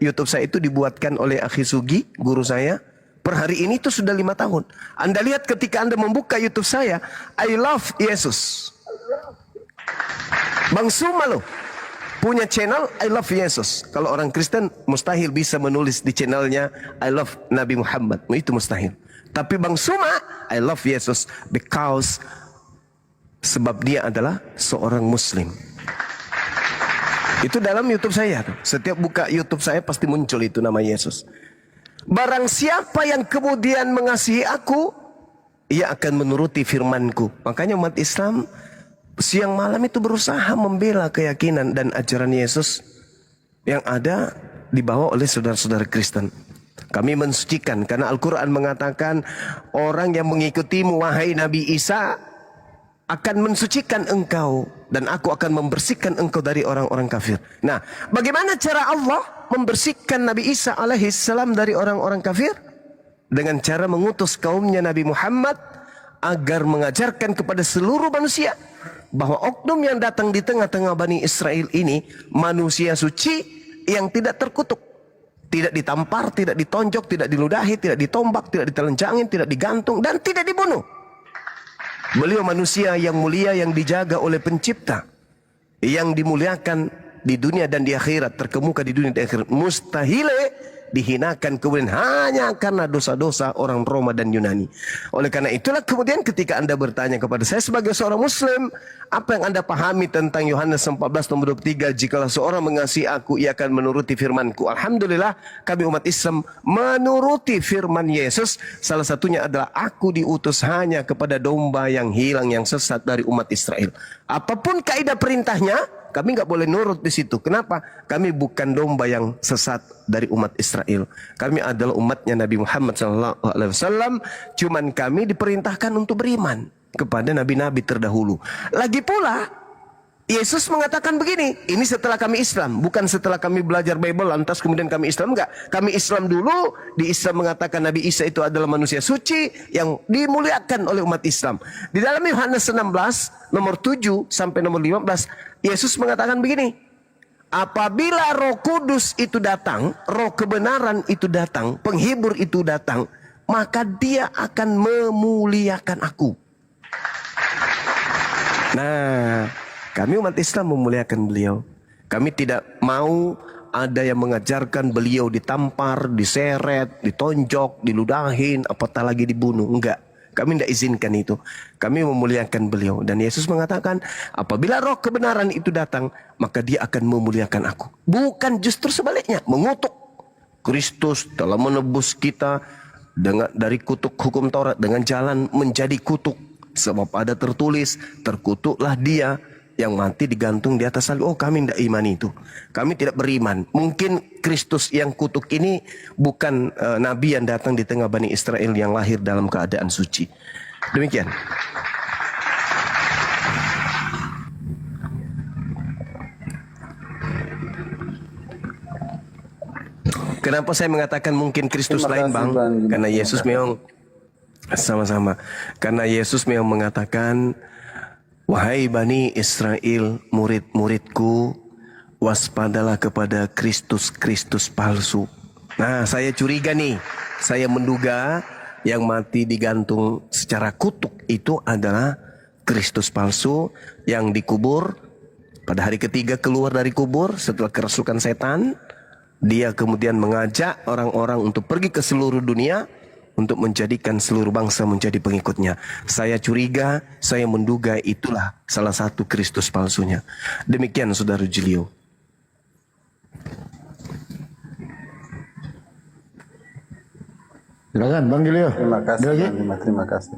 YouTube saya itu dibuatkan oleh Akhi Sugi, guru saya. Per Per hari ini itu sudah 5 tahun. Anda lihat ketika Anda membuka YouTube saya, I love Yesus. Bang Suma loh punya channel I love Yesus. Kalau orang Kristen mustahil bisa menulis di channelnya I love Nabi Muhammad. Itu mustahil. Tapi Bang Suma I love Yesus because sebab dia adalah seorang Muslim. Itu dalam YouTube saya. Setiap buka YouTube saya pasti muncul itu nama Yesus. Barang siapa yang kemudian mengasihi aku, ia akan menuruti firmanku. Makanya umat Islam siang malam itu berusaha membela keyakinan dan ajaran Yesus yang ada dibawa oleh saudara-saudara Kristen. Kami mensucikan karena Al-Quran mengatakan orang yang mengikutimu wahai Nabi Isa akan mensucikan engkau dan aku akan membersihkan engkau dari orang-orang kafir. Nah, bagaimana cara Allah membersihkan Nabi Isa alaihissalam dari orang-orang kafir? Dengan cara mengutus kaumnya Nabi Muhammad agar mengajarkan kepada seluruh manusia bahwa oknum yang datang di tengah-tengah Bani Israel ini manusia suci yang tidak terkutuk, tidak ditampar, tidak ditonjok, tidak diludahi, tidak ditombak, tidak ditelanjangin, tidak digantung dan tidak dibunuh. Beliau manusia yang mulia yang dijaga oleh pencipta, yang dimuliakan di dunia dan di akhirat, terkemuka di dunia dan di akhirat. Mustahil dihinakan kemudian hanya karena dosa-dosa orang Roma dan Yunani. Oleh karena itulah kemudian ketika Anda bertanya kepada saya sebagai seorang Muslim, apa yang Anda pahami tentang Yohanes 14 nomor 23, jikalau seorang mengasihi aku, ia akan menuruti firmanku. Alhamdulillah kami umat Islam menuruti firman Yesus. Salah satunya adalah aku diutus hanya kepada domba yang hilang, yang sesat dari umat Israel. Apapun kaidah perintahnya, kami nggak boleh nurut di situ. Kenapa? Kami bukan domba yang sesat dari umat Israel. Kami adalah umatnya Nabi Muhammad SAW. Cuman kami diperintahkan untuk beriman kepada nabi-nabi terdahulu. Lagi pula, Yesus mengatakan begini. Ini setelah kami Islam, bukan setelah kami belajar Bible lantas kemudian kami Islam. Enggak. Kami Islam dulu. Di Islam mengatakan Nabi Isa itu adalah manusia suci yang dimuliakan oleh umat Islam. Di dalam Yohanes 16 nomor 7 sampai nomor 15, Yesus mengatakan begini, apabila Roh Kudus itu datang, Roh kebenaran itu datang, penghibur itu datang, maka dia akan memuliakan aku. Nah, kami umat Islam memuliakan beliau. Kami tidak mau ada yang mengajarkan beliau ditampar, diseret, ditonjok, diludahin, apatah lagi dibunuh. Enggak. Kami tidak izinkan itu. Kami memuliakan beliau. Dan Yesus mengatakan, apabila roh kebenaran itu datang, maka dia akan memuliakan aku. Bukan justru sebaliknya, mengutuk. Kristus telah menebus kita dari kutuk hukum Taurat dengan jalan menjadi kutuk. Sebab ada tertulis, terkutuklah dia yang mati digantung di atas salib. Oh, kami tidak iman itu. Kami tidak beriman. Mungkin Kristus yang kutuk ini bukan nabi yang datang di tengah Bani Israel yang lahir dalam keadaan suci. Demikian. Kenapa saya mengatakan mungkin Kristus lain, Bang? Karena Yesus memang sama-sama. Karena Yesus memang mengatakan, wahai Bani Israel, murid-muridku, waspadalah kepada Kristus palsu. Nah, saya curiga nih, saya menduga yang mati digantung secara kutuk itu adalah Kristus palsu yang dikubur. Pada hari ketiga keluar dari kubur setelah kerasukan setan. Dia kemudian mengajak orang-orang untuk pergi ke seluruh dunia untuk menjadikan seluruh bangsa menjadi pengikutnya. Saya curiga, saya menduga itulah salah satu Kristus palsunya. Demikian Saudara Julio. Silakan Bang Julio. Terima kasih, Ada lagi? terima kasih.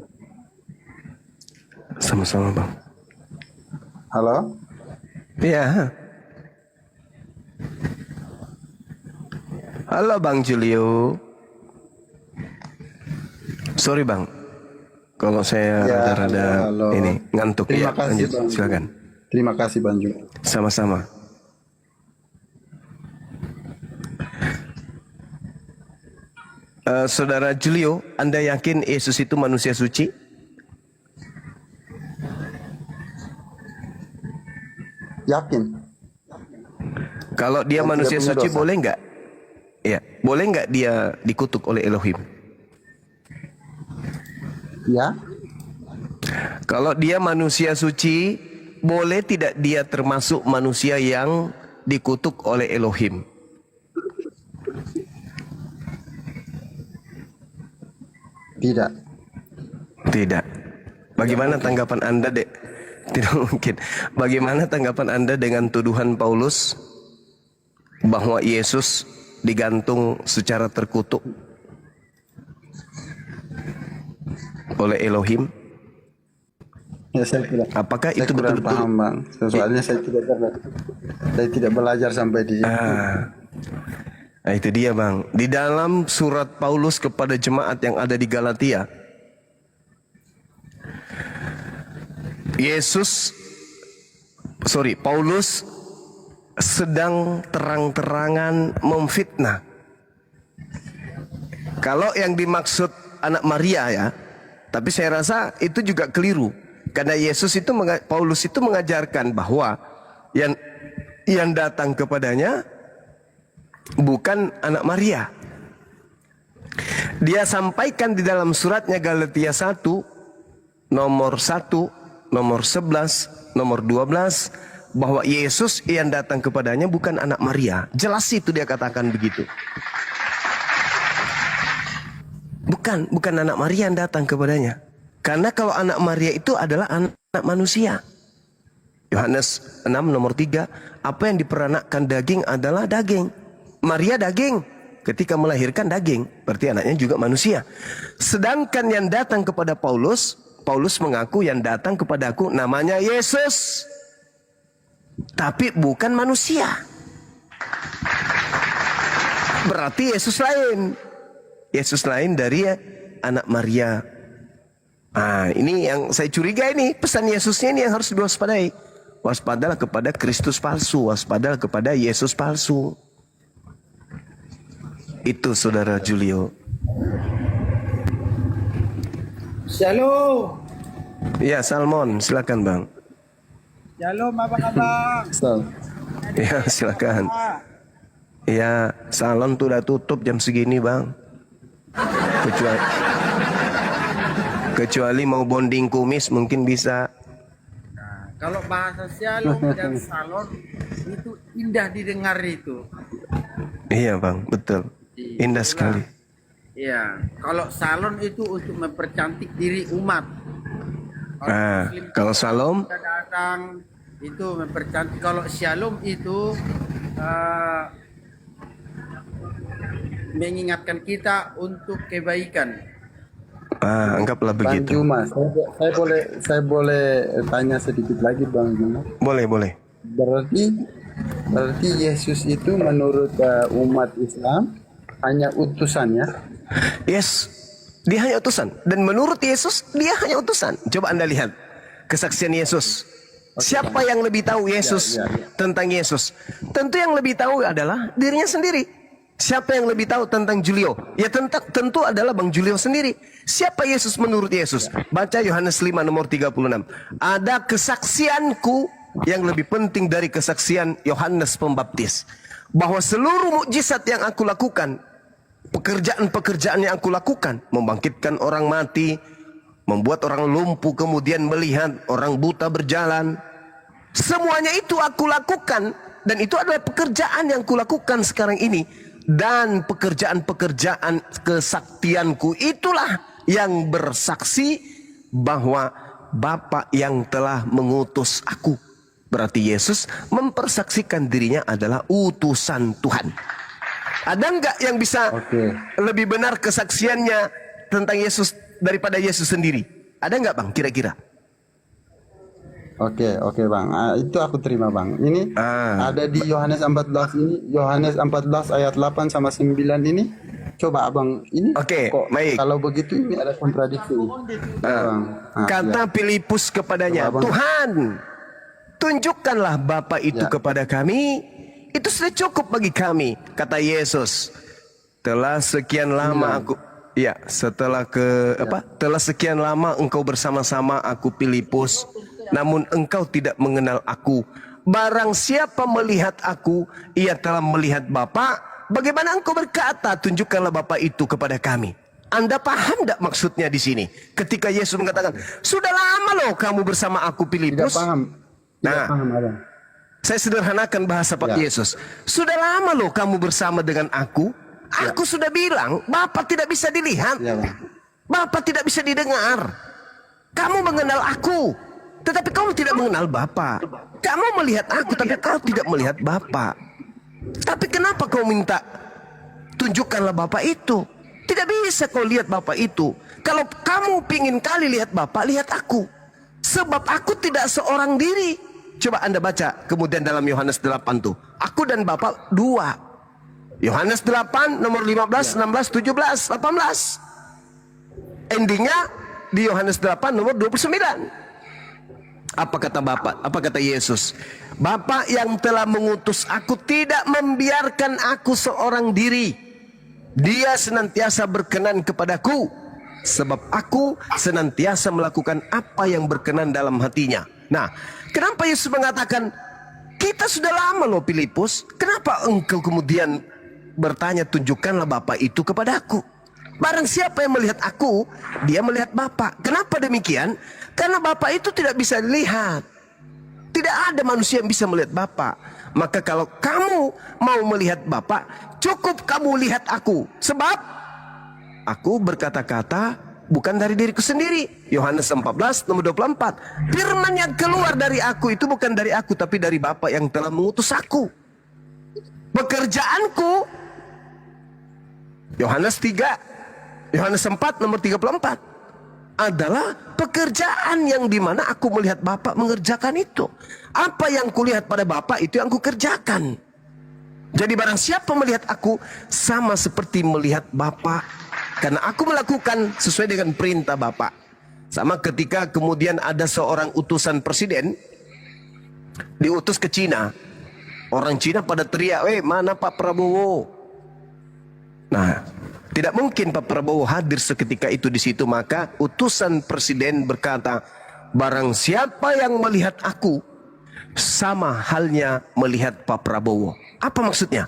Sama-sama, Bang. Halo? Ya. Halo Bang Julio. Sorry Bang, kalau saya rada-rada ini ngantuk. Terima ya. kasih, Lanjut, Bang. silakan. Terima kasih Bang Ju. Sama-sama. Saudara Julio, Anda yakin Yesus itu manusia suci? Yakin? Kalau dia Dan manusia tidak punya suci dosa. boleh nggak? Ya, boleh nggak dia dikutuk oleh Elohim? Ya. Kalau dia manusia suci, boleh tidak dia termasuk manusia yang dikutuk oleh Elohim? Tidak. Tidak. Bagaimana tanggapan Anda, Dek? Tidak mungkin. Bagaimana tanggapan Anda dengan tuduhan Paulus bahwa Yesus digantung secara terkutuk oleh Elohim? Ya, saya tidak. Apakah Saya itu kurang betul-betul? paham, Bang. Soalnya saya tidak belajar sampai di situ. Nah, itu dia, Bang. Di dalam surat Paulus kepada jemaat yang ada di Galatia, Paulus sedang terang-terangan memfitnah. Kalau yang dimaksud anak Maria ya, tapi saya rasa itu juga keliru. Karena Paulus itu mengajarkan bahwa yang datang kepadanya bukan anak Maria. Dia sampaikan di dalam suratnya Galatia 1, nomor 1, nomor 11, nomor 12, bahwa Yesus yang datang kepadanya bukan anak Maria. Jelas itu dia katakan begitu. Bukan anak Maria yang datang kepadanya. Karena kalau anak Maria itu adalah anak manusia. Yohanes 6 nomor 3, apa yang diperanakkan daging adalah daging. Maria daging, ketika melahirkan daging, berarti anaknya juga manusia. Sedangkan yang datang kepada Paulus mengaku yang datang kepadaku namanya Yesus, tapi bukan manusia. Berarti Yesus lain dari anak Maria. Ini yang saya curiga, ini pesan Yesusnya ini yang harus diwaspadai. Waspadalah kepada Kristus palsu, waspadalah kepada Yesus palsu. Itu Saudara Julio. Shalom. Ya, Salmon, silakan Bang. Shalom abang-abang. Ya, silakan. Ya, salon tuh udah tutup jam segini Bang. Kecuali mau bonding kumis mungkin bisa. Nah, kalau bahasa shalom dan salon itu indah didengar itu. Iya Bang, betul. Indah sekali. Iya, kalau salon itu untuk mempercantik diri umat. Kalau salom Datang itu mempercantik. Kalau shalom itu mengingatkan kita untuk kebaikan. Anggaplah Bang begitu. Juma, saya boleh tanya sedikit lagi Bang Juma? Boleh. Berarti Yesus itu menurut umat Islam hanya utusan ya? Yes, dia hanya utusan. Dan menurut Yesus, dia hanya utusan. Coba Anda lihat kesaksian Yesus. Siapa yang lebih tahu Yesus tentang Yesus? Tentu yang lebih tahu adalah dirinya sendiri. Siapa yang lebih tahu tentang Julio? Ya tentu adalah Bang Julio sendiri. Siapa Yesus menurut Yesus? Baca Yohanes 5 nomor 36. Ada kesaksianku yang lebih penting dari kesaksian Yohanes Pembaptis. Bahwa seluruh mukjizat yang aku lakukan, pekerjaan-pekerjaan yang aku lakukan, membangkitkan orang mati, membuat orang lumpuh kemudian melihat, orang buta berjalan, semuanya itu aku lakukan. Dan itu adalah pekerjaan yang kulakukan sekarang ini. Dan pekerjaan-pekerjaan kesaktianku itulah yang bersaksi bahwa Bapa yang telah mengutus aku. Berarti Yesus mempersaksikan dirinya adalah utusan Tuhan. Ada enggak yang bisa lebih benar kesaksiannya tentang Yesus daripada Yesus sendiri? Ada enggak Bang kira-kira? Oke Bang, itu aku terima Bang. Ini ada di Yohanes 14 ini, Yohanes 14 ayat 8 sama 9 ini. Coba Abang, ini baik. Kalau begitu ini ada kontradiksi. Kata Filipus kepadanya, Tuhan, tunjukkanlah Bapa itu kepada kami, itu sudah cukup bagi kami. Kata Yesus, telah sekian lama telah sekian lama engkau bersama-sama aku Filipus, namun engkau tidak mengenal aku. Barang siapa melihat aku, ia telah melihat Bapa. Bagaimana engkau berkata, tunjukkanlah Bapa itu kepada kami? Anda paham tidak maksudnya di sini? Ketika Yesus mengatakan, sudah lama loh kamu bersama aku Tidak Filipus. paham. Tidak Nah, paham Abang. saya sederhanakan bahasa Pak Yesus. Sudah lama loh kamu bersama dengan aku. Aku sudah bilang, Bapa tidak bisa dilihat. Ya, Bang. Bapa tidak bisa didengar. Kamu mengenal aku, tetapi kamu tidak mengenal Bapa. Kamu melihat aku, tapi kau tidak melihat Bapa. Tapi kenapa kau minta tunjukkanlah Bapa itu? Tidak bisa kau lihat Bapa itu. Kalau kamu pingin kali lihat Bapa, lihat aku. Sebab aku tidak seorang diri. Coba Anda baca kemudian dalam Yohanes 8 tuh. Aku dan Bapa dua. Yohanes 8 nomor 15, 16, 17, 18. Endingnya di Yohanes 8 nomor 29. Apa kata Bapa? Apa kata Yesus? Bapa yang telah mengutus aku tidak membiarkan aku seorang diri. Dia senantiasa berkenan kepadaku, sebab aku senantiasa melakukan apa yang berkenan dalam hatinya. Nah, kenapa Yesus mengatakan, kita sudah lama loh Filipus, kenapa engkau kemudian bertanya, tunjukkanlah Bapa itu kepadaku? Barang siapa yang melihat aku, dia melihat Bapa. Kenapa demikian? Karena Bapa itu tidak bisa dilihat. Tidak ada manusia yang bisa melihat Bapa. Maka kalau kamu mau melihat Bapa, cukup kamu lihat aku. Sebab aku berkata-kata bukan dari diriku sendiri. Yohanes 14 nomor 24. Firman yang keluar dari aku itu bukan dari aku, tapi dari Bapa yang telah mengutus aku. Pekerjaanku, Yohanes 4 nomor 34, adalah pekerjaan yang dimana aku melihat Bapa mengerjakan itu. Apa yang kulihat pada Bapa itu yang aku kerjakan. Jadi barang siapa melihat aku, sama seperti melihat Bapa, karena aku melakukan sesuai dengan perintah Bapa. Sama ketika kemudian ada seorang utusan presiden diutus ke Cina. Orang Cina pada teriak, mana Pak Prabowo? Nah, tidak mungkin Pak Prabowo hadir seketika itu di situ. Maka utusan presiden berkata, barang siapa yang melihat aku, sama halnya melihat Pak Prabowo. Apa maksudnya?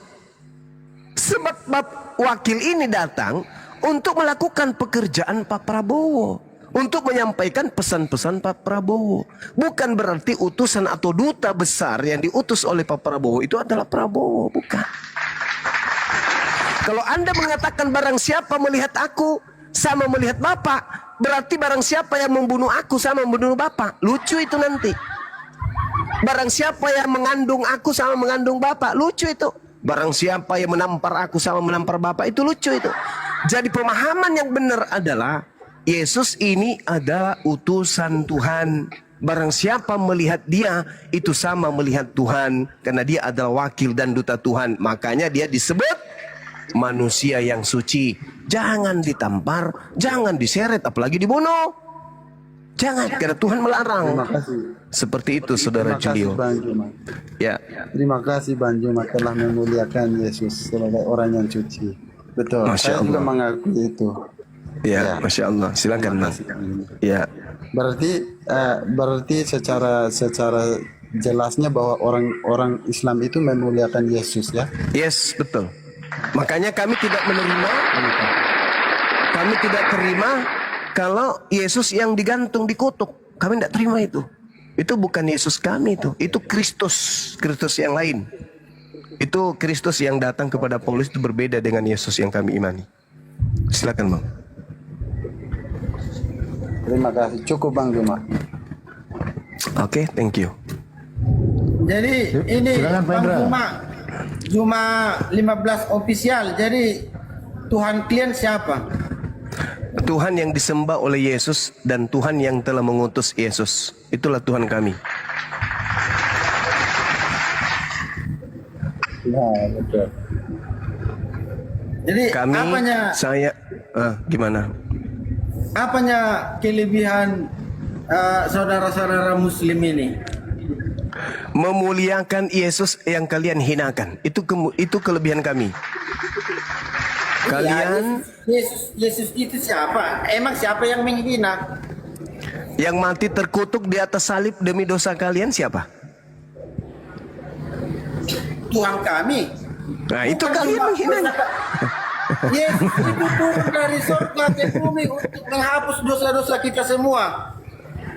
Sebab wakil ini datang untuk melakukan pekerjaan Pak Prabowo, untuk menyampaikan pesan-pesan Pak Prabowo. Bukan berarti utusan atau duta besar yang diutus oleh Pak Prabowo itu adalah Prabowo, bukan. Kalau Anda mengatakan barang siapa melihat aku sama melihat Bapak, berarti barang siapa yang membunuh aku sama membunuh Bapak. Lucu itu nanti. Barang siapa yang mengandung aku sama mengandung Bapak, lucu itu. Barang siapa yang menampar aku sama menampar Bapak, itu lucu itu. Jadi pemahaman yang benar adalah Yesus ini adalah utusan Tuhan. Barang siapa melihat dia, itu sama melihat Tuhan, karena dia adalah wakil dan duta Tuhan. Makanya dia disebut manusia yang suci. Jangan ditampar, jangan diseret, apalagi dibunuh. Jangan, karena Tuhan melarang. Terima kasih. Seperti itu, Saudara Julio. Bang Juma. Ya. Terima kasih Bang Juma telah memuliakan Yesus sebagai orang yang suci. Betul. Masya Saya juga Allah. mengakui itu. Ya, Masya Allah. Silakan, Bang. Ya. Berarti secara jelasnya bahwa orang Islam itu memuliakan Yesus ya. Yes, betul. Makanya kami tidak menerima, kami tidak terima kalau Yesus yang digantung dikutuk. Kami tidak terima itu. Itu bukan Yesus kami itu Kristus yang lain. Itu Kristus yang datang kepada Paulus itu berbeda dengan Yesus yang kami imani. Silakan, Bang. Terima kasih. Cukup Bang Juma. Oke, thank you. Jadi ini Silakan, Pak Bang Indra. Juma 15 official. Jadi Tuhan kalian siapa? Tuhan yang disembah oleh Yesus dan Tuhan yang telah mengutus Yesus. Itulah Tuhan kami. Ya, betul. Jadi Kami, apanya gimana? kelebihan saudara-saudara Muslim ini? Memuliakan Yesus yang kalian hinakan. Itu kelebihan kami. Kalian Yesus itu siapa? Emang siapa yang menghina? yang mati terkutuk di atas salib demi dosa kalian siapa? Tuhan kami. Nah, itu Bukan kalian cuma menghina. Yesus itu turun dari surga ke bumi untuk menghapus dosa-dosa kita semua.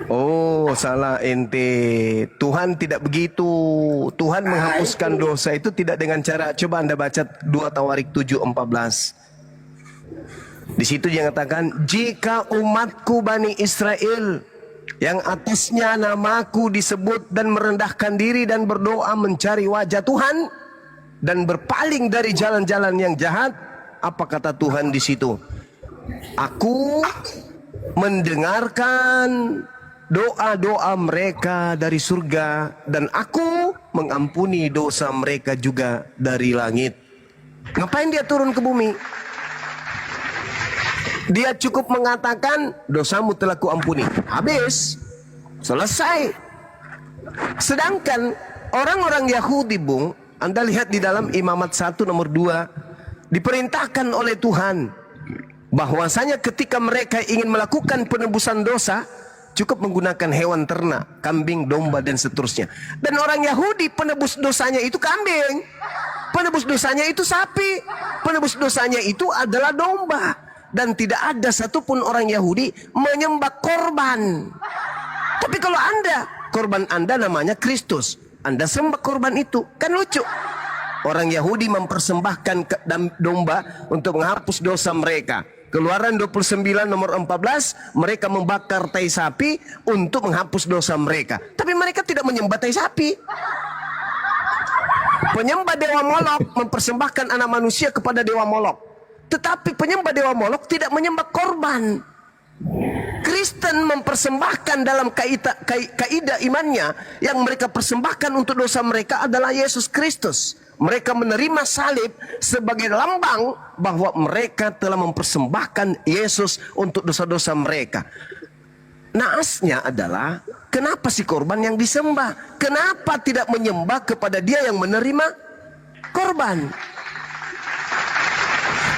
Oh, salah ente. Tuhan tidak begitu. Tuhan menghapuskan dosa itu tidak dengan cara, coba Anda baca 2 Tawarik 7:14. Di situ dia katakan, jika umatku Bani Israel yang atasnya namaku disebut dan merendahkan diri dan berdoa mencari wajah Tuhan dan berpaling dari jalan-jalan yang jahat, apa kata Tuhan di situ? Aku mendengarkan doa-doa mereka dari surga dan aku mengampuni dosa mereka juga dari langit. Ngapain dia turun ke bumi? Dia cukup mengatakan dosamu telah kuampuni. Habis. Selesai. Sedangkan orang-orang Yahudi, Bung, Anda lihat di dalam Imamat 1 nomor 2, diperintahkan oleh Tuhan bahwasanya ketika mereka ingin melakukan penebusan dosa, cukup menggunakan hewan ternak, kambing, domba, dan seterusnya. Dan orang Yahudi penebus dosanya itu kambing, penebus dosanya itu sapi, penebus dosanya itu adalah domba. Dan tidak ada satupun orang Yahudi menyembah korban. Tapi kalau Anda, korban Anda namanya Kristus, Anda sembah korban itu, kan lucu. Orang Yahudi mempersembahkan domba untuk menghapus dosa mereka. Keluaran 29 nomor 14, mereka membakar tai sapi untuk menghapus dosa mereka. Tapi mereka tidak menyembah tai sapi. Penyembah dewa Molok mempersembahkan anak manusia kepada dewa Molok. Tetapi penyembah dewa Molok tidak menyembah korban. Kristen mempersembahkan dalam kaidah imannya, yang mereka persembahkan untuk dosa mereka adalah Yesus Kristus. Mereka menerima salib sebagai lambang bahwa mereka telah mempersembahkan Yesus untuk dosa-dosa mereka. Naasnya adalah, kenapa si korban yang disembah? Kenapa tidak menyembah kepada dia yang menerima korban?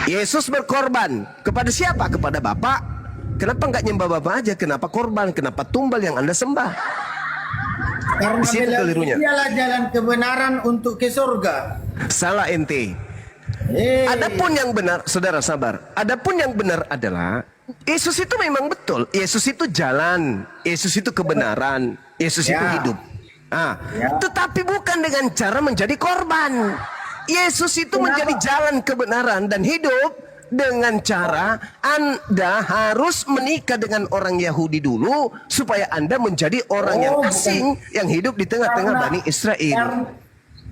Yesus berkorban kepada siapa? Kepada Bapa. Kenapa nggak nyembah Bapa aja? Kenapa korban? Kenapa tumbal yang Anda sembah? Karena Di situ kelirunya. dialah jalan kebenaran untuk ke surga. Salah ente. Adapun yang benar, saudara sabar. Adapun yang benar adalah Yesus itu memang betul. Yesus itu jalan. Yesus itu kebenaran. Yesus itu hidup. Tetapi bukan dengan cara menjadi korban. Yesus itu menjadi jalan kebenaran dan hidup dengan cara Anda harus menikah dengan orang Yahudi dulu supaya Anda menjadi orang yang asing yang hidup di tengah-tengah Bani Israel.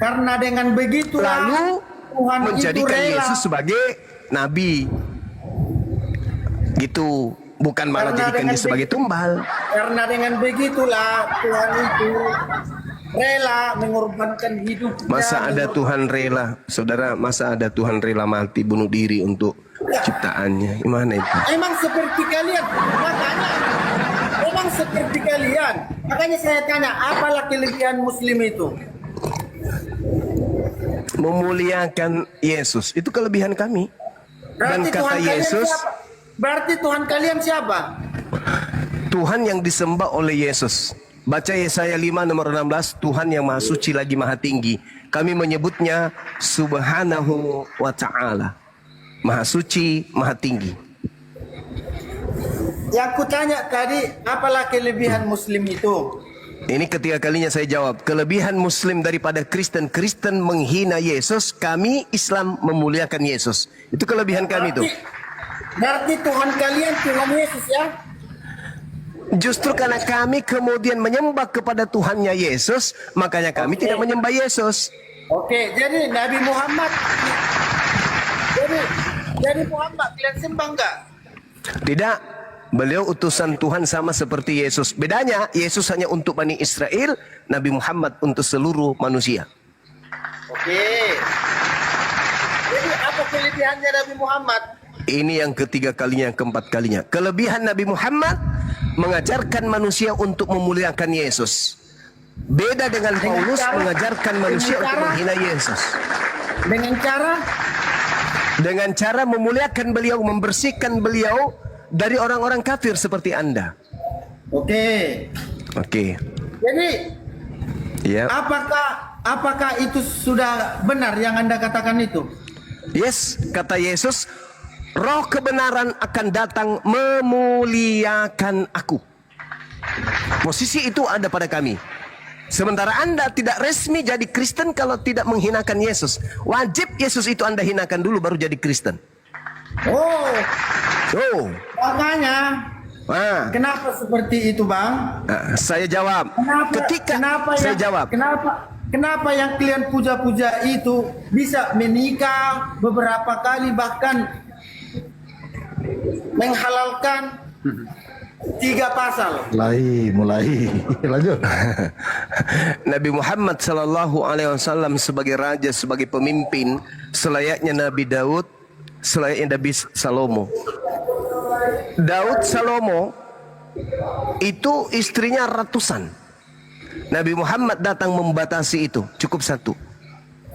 Karena dengan begitu lalu Tuhan menjadikan itu rela. Yesus sebagai nabi. Gitu, bukan malah jadikan dia sebagai tumbal. Karena dengan begitulah Tuhan itu rela mengorbankan hidupnya. Masa ada Tuhan rela, saudara, masa ada Tuhan rela mati bunuh diri untuk ciptaannya? Gimana itu? Emang seperti kalian, makanya emang seperti kalian. Makanya saya tanya, apalah kelebihan Muslim itu? Memuliakan Yesus, itu kelebihan kami. Dan Berarti kata Tuhan kalian Yesus, siapa? Berarti Tuhan kalian siapa? Tuhan yang disembah oleh Yesus. Baca Yesaya 5 nomor 16, Tuhan yang maha suci lagi maha tinggi. Kami menyebutnya Subhanahu wa ta'ala. Maha suci, maha tinggi. Yang kutanya tadi, apalah kelebihan Muslim itu? Ini ketiga kalinya saya jawab. Kelebihan Muslim daripada Kristen. Kristen menghina Yesus, kami Islam memuliakan Yesus. Itu kelebihan kami itu. Berarti Tuhan kalian Tuhan Yesus ya? Justru karena kami kemudian menyembah kepada Tuhannya Yesus, makanya kami tidak menyembah Yesus. Oke, jadi Nabi Muhammad, jadi Muhammad kalian sembah enggak? Tidak, beliau utusan Tuhan sama seperti Yesus. Bedanya, Yesus hanya untuk Bani Israel, Nabi Muhammad untuk seluruh manusia. Oke. Jadi apa kelebihannya Nabi Muhammad? Ini yang ketiga kalinya, yang keempat kalinya. Kelebihan Nabi Muhammad mengajarkan manusia untuk memuliakan Yesus. Beda dengan Paulus mengajarkan manusia untuk menghina Yesus. Dengan cara memuliakan beliau, membersihkan beliau dari orang-orang kafir seperti Anda. Oke. Jadi, ya. apakah itu sudah benar yang Anda katakan itu? Yes, kata Yesus, roh kebenaran akan datang memuliakan aku. Posisi itu ada pada kami. Sementara Anda tidak resmi jadi Kristen kalau tidak menghinakan Yesus. Wajib Yesus itu Anda hinakan dulu baru jadi Kristen. Oh, Oh, makanya kenapa seperti itu, Bang? saya jawab. Kenapa yang kalian puja-puja itu bisa menikah beberapa kali, bahkan menghalalkan 3 pasal? Mulai. Lanjut. Nabi Muhammad SAW sebagai raja, sebagai pemimpin, selayaknya Nabi Daud, selayaknya Nabi Salomo. Daud Salomo itu istrinya ratusan. Nabi Muhammad datang membatasi itu, cukup 1.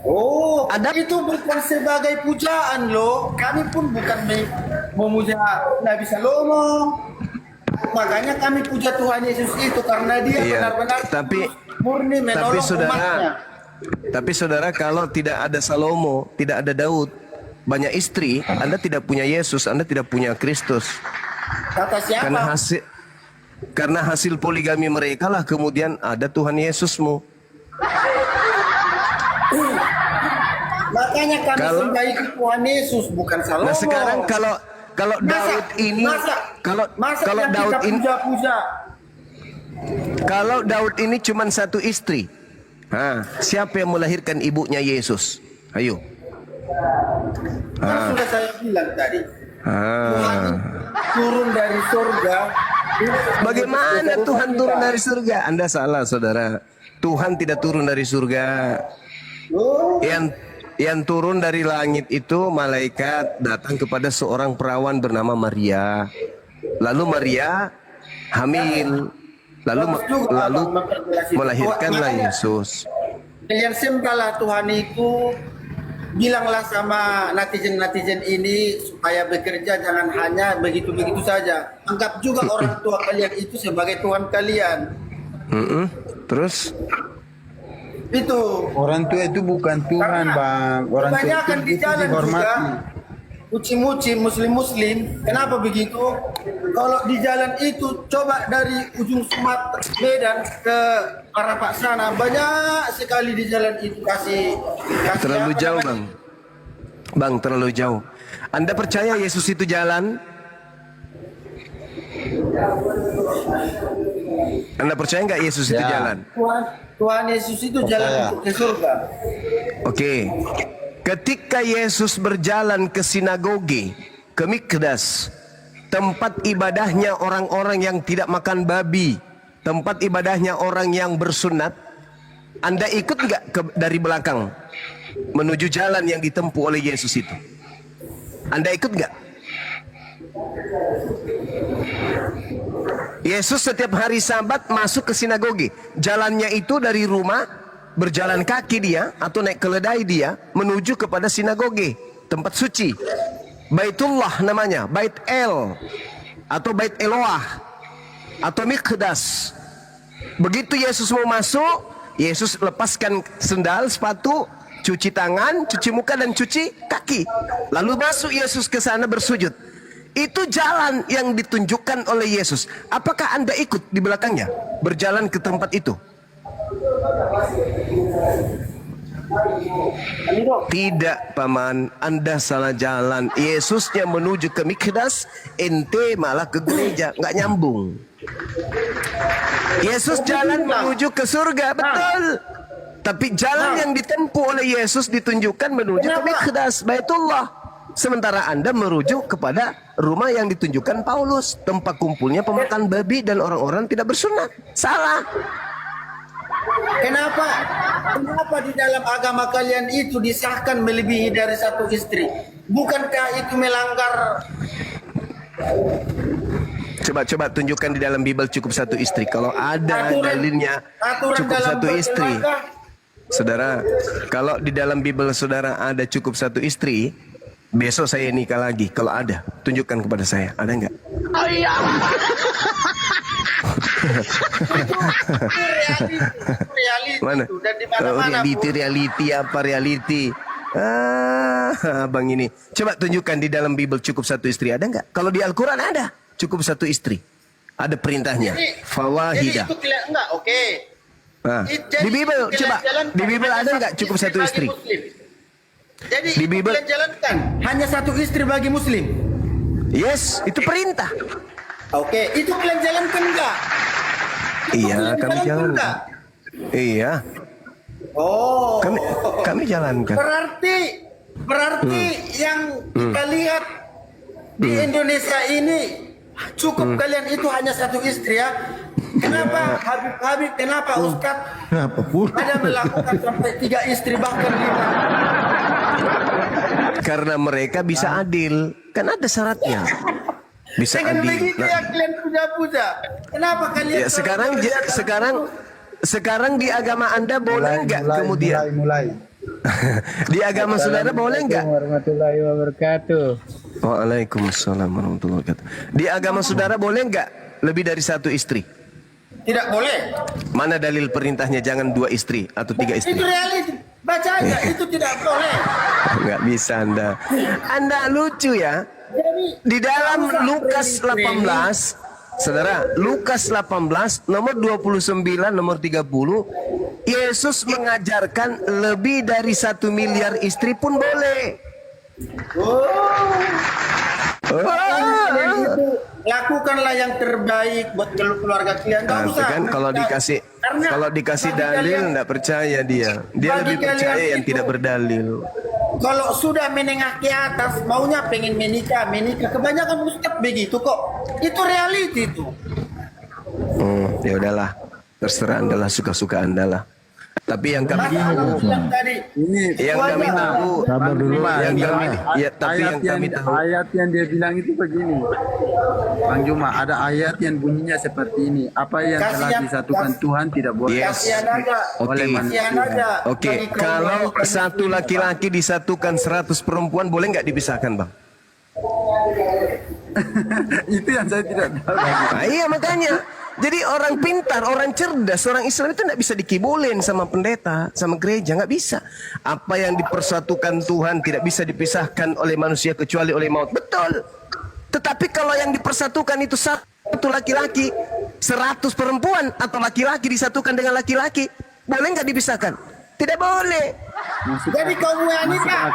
Oh, itu bukan sebagai pujaan loh. Kami pun bukan memuja Nabi Salomo. Makanya kami puja Tuhan Yesus itu karena dia benar-benar murni menolong umatnya. Tapi saudara, kalau tidak ada Salomo, tidak ada Daud, banyak istri, Anda tidak punya Yesus, Anda tidak punya Kristus. Kata siapa? Karena hasil poligami mereka lah kemudian ada Tuhan Yesusmu. Makanya kami sembah itu Tuhan Yesus, bukan Salomo. Nah sekarang kalau Daud ini, kalau Daud ini, kalau Daud ini cuma 1 istri, siapa yang melahirkan ibunya Yesus? Ayo. Kan sudah saya bilang tadi. Tuhan turun dari surga. Bagaimana Tuhan turun dari surga? Anda salah, saudara. Tuhan tidak turun dari surga. Yang turun dari langit itu malaikat datang kepada seorang perawan bernama Maria. Lalu Maria hamil. Lalu melahirkanlah Yesus. Kalian sembahlah Tuhan itu. Bilanglah sama netizen ini supaya bekerja, jangan hanya begitu-begitu saja. Anggap juga orang tua kalian itu sebagai Tuhan kalian. Terus? Itu. Orang tua itu bukan Tuhan, Bang. Orang tua kebanyakan di itu jalan dihormati. juga muci-muci muslim-muslim. Kenapa begitu? Kalau di jalan itu coba dari ujung Sumatera Medan ke Parapak sana, banyak sekali di jalan itu kasih Terlalu jauh, Bang. Bang, terlalu jauh. Anda percaya Yesus itu jalan? Anda percaya nggak Yesus itu jalan? Tuhan Yesus itu jalan ke surga. Oke. Ketika Yesus berjalan ke sinagoge, ke Mikdas, tempat ibadahnya orang-orang yang tidak makan babi, tempat ibadahnya orang yang bersunat, Anda ikut nggak dari belakang menuju jalan yang ditempuh oleh Yesus itu? Anda ikut nggak? Yesus setiap hari Sabat masuk ke sinagoge. Jalannya itu dari rumah, berjalan kaki dia atau naik keledai dia menuju kepada sinagoge, tempat suci. Baitullah namanya, Bait El atau Bait Eloah atau Mikdas. Begitu Yesus mau masuk, Yesus lepaskan sendal, sepatu, cuci tangan, cuci muka dan cuci kaki. Lalu masuk Yesus ke sana bersujud. Itu jalan yang ditunjukkan oleh Yesus. Apakah Anda ikut di belakangnya berjalan ke tempat itu? Tidak, paman, Anda salah jalan. Yesusnya menuju ke Mikdas, ente malah ke gereja, nggak nyambung. Yesus jalan menuju ke surga, betul. Tapi jalan yang ditempuh oleh Yesus ditunjukkan menuju ke Mikdas, Baitullah. Sementara Anda merujuk kepada rumah yang ditunjukkan Paulus, tempat kumpulnya pemakan babi dan orang-orang tidak bersunat. Salah. Kenapa di dalam agama kalian itu disahkan melebihi dari 1 istri? Bukankah itu melanggar? Coba tunjukkan di dalam Bible cukup 1 istri. Kalau ada dalilnya cukup 1 istri. Saudara, kalau di dalam Bible saudara ada cukup 1 istri, besok saya nikah lagi. Kalau ada, tunjukkan kepada saya. Ada nggak? Oh iya. Mana? Dan di mana-mana reality apa reality? Abang ini. Coba tunjukkan di dalam Bible cukup satu istri. Ada nggak? Kalau di Al-Quran ada. Cukup satu istri. Ada perintahnya. Jadi Fawahidah. itu enggak, oke. Nah, Jadi di Bible, itu coba. jalankan Di Bible hanya ada nggak cukup satu bagi istri? Muslim. Jadi Di itu Bible- kalian jalankan hanya satu istri bagi muslim. Yes, itu perintah. Oke, itu kalian jalankan enggak? Iya, kalian kami jalankan jalankan. enggak? Iya, Oh. kami jalankan. Berarti yang kita lihat di Indonesia ini cukup kalian itu hanya satu istri ya. Kenapa Habib kenapa Ustaz Kenapa pula? ada melakukan sampai 3 istri bahkan 5? Karena mereka bisa adil. Kan ada syaratnya. Bisa Dengan adil. begitu ya kalian puja-puja. Kenapa kalian Ya, sekarang di agama Anda boleh nggak kemudian? mulai. Di agama saudara boleh nggak? Warahmatullahi wabarakatuh. Waalaikumsalam warahmatullahi wabarakatuh. Di agama saudara boleh nggak lebih dari satu istri? Tidak boleh. Mana dalil perintahnya jangan 2 istri atau 3 istri? Itu reality. Baca aja itu tidak boleh. Nggak bisa Anda. Anda lucu ya. Jadi Di dalam nggak usah Lukas training. 18, saudara, Lukas 18 nomor 29 nomor 30, Yesus mengajarkan lebih dari 1 miliar istri pun boleh. Kalian itu lakukanlah yang terbaik buat keluarga kalian. Nggak Nah, usah. kan kalau dikasih Karena dalil bagi nggak percaya dia. Dia bagi lebih percaya kalian yang itu- tidak berdalil. Kalau sudah menengah ke atas maunya pengen menikah. Kebanyakan ustaz begitu kok. Itu reality itu. Ya udahlah, terserah Anda lah, suka-suka Anda lah. Tapi yang kami tahu, Yang tadi yang kami tahu, Sabar dulu. yang kami, ya tapi yang ayat kami tahu, ayat yang dia bilang itu begini. Bang Juma, ada ayat yang bunyinya seperti ini. Apa yang telah Kasihan- disatukan Tuhan tidak boleh Yes. kasihan aja. Oke. Kasihan aja. Oke, Bagi kaum kalau wanita. satu laki-laki disatukan 100 perempuan boleh nggak dipisahkan, Bang? Itu yang saya tidak tahu. Nah, iya makanya. Jadi orang pintar, orang cerdas, orang Islam itu nggak bisa dikibulin sama pendeta, sama gereja, nggak bisa. Apa yang dipersatukan Tuhan tidak bisa dipisahkan oleh manusia kecuali oleh maut. Betul. Tetapi kalau yang dipersatukan itu satu laki-laki, 100 perempuan atau laki-laki disatukan dengan laki-laki, boleh nggak dipisahkan? Tidak boleh. Jadi kaum wanita,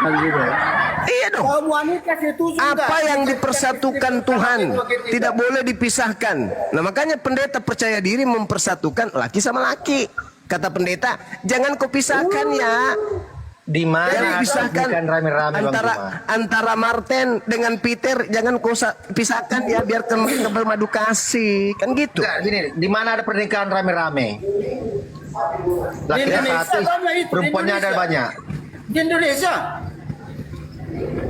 Iya dong. kaum wanita setuju Apa nggak? yang dipersatukan Tuhan tidak boleh dipisahkan. Nah makanya pendeta percaya diri mempersatukan laki sama laki. Kata pendeta, jangan kau pisahkan ya. Di mana Jangan pisahkan rame-rame Bang antara Juma? antara Martin dengan Peter, jangan kau pisahkan ya biar mereka bermadu kasih. Kan gitu. Enggak, gini, di mana ada pernikahan rame-rame? Di Laki-laki Indonesia satu, banyak itu, di perempuannya ada Indonesia. banyak. Di Indonesia.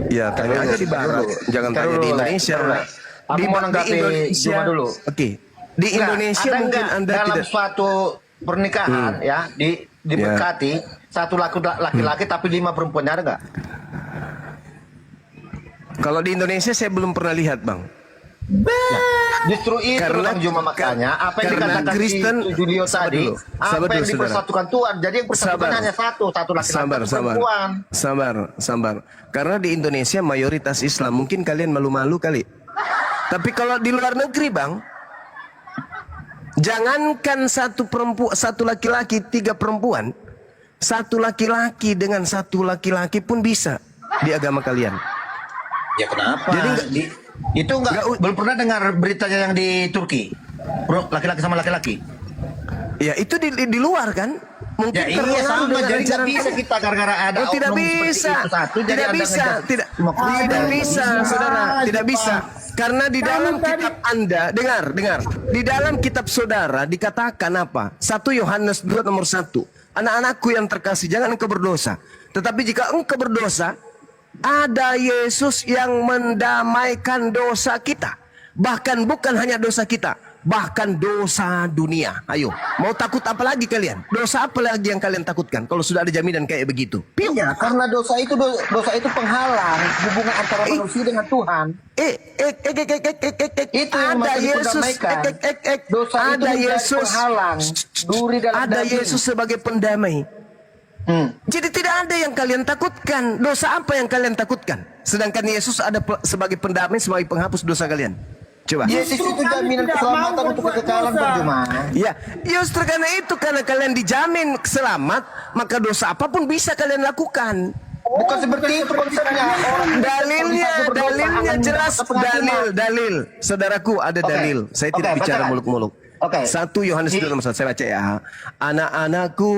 Ya tanya aja di barat, jangan Taruh tanya di dulu, Indonesia. taruh dulu. Aku mau nanggapi Juma dulu. Oke. Di Enggak, Indonesia ada mungkin enggak Anda dalam tidak. suatu pernikahan ya diberkati satu laki-laki tapi 5 perempuannya ada nggak? Kalau di Indonesia saya belum pernah lihat, Bang. Justru itu Karena- Bang Juma makanya apa yang karena dikatakan Kristen, si Julio sabar tadi, dulu, apa sabar yang dulu, saudara. dipersatukan Tuhan. Jadi yang persatukan hanya satu laki-laki sabar, satu sabar, perempuan. sabar. Karena di Indonesia mayoritas Islam, mungkin kalian malu-malu kali. Tapi kalau di luar negeri, Bang, jangankan satu laki-laki 3 perempuan, satu laki-laki dengan satu laki-laki pun bisa di agama kalian. Ya kenapa? Jadi itu belum pernah dengar beritanya yang di Turki, laki-laki sama laki-laki. Ya itu di luar kan? Mungkin Ya iya terpengaruh sama, dengan jadi nggak ajaran bisa kalian. kita gara-gara ada Oh, tidak oknum seperti bisa, itu satu, jadi tidak Anda bisa, ngejar tidak semua bisa, saudara, tidak bisa. Karena di dalam kitab Anda, dengar, di dalam kitab saudara dikatakan apa? 1 Yohanes 2 nomor 1. Anak-anakku yang terkasih, jangan engkau berdosa. Tetapi jika engkau berdosa, ada Yesus yang mendamaikan dosa kita. Bahkan bukan hanya dosa kita, bahkan dosa dunia. Ayo, mau takut apa lagi kalian? Dosa apa lagi yang kalian takutkan kalau sudah ada jaminan kayak begitu? Iya, karena dosa itu penghalang hubungan antara manusia dengan Tuhan. Itu yang ada maksud Yesus, diperdamaikan. Dosa itu ada menjadi Yesus, penghalang duri dalam ada daging. Yesus sebagai pendamai. Jadi tidak ada yang kalian takutkan. Dosa apa yang kalian takutkan? Sedangkan Yesus ada sebagai pendamai, sebagai penghapus dosa kalian. Coba. Yesus itu jaminan keselamatan untuk kekekalan, Bang Juma. Ya, justru karena itu, karena kalian dijamin selamat, maka dosa apapun bisa kalian lakukan. Bukan seperti itu konsepnya. Dalilnya jelas. Dalil. Saudaraku, ada dalil. Saya tidak bicara muluk-muluk. 1 Yohanes 2:1, saya baca ya. Anak-anakku,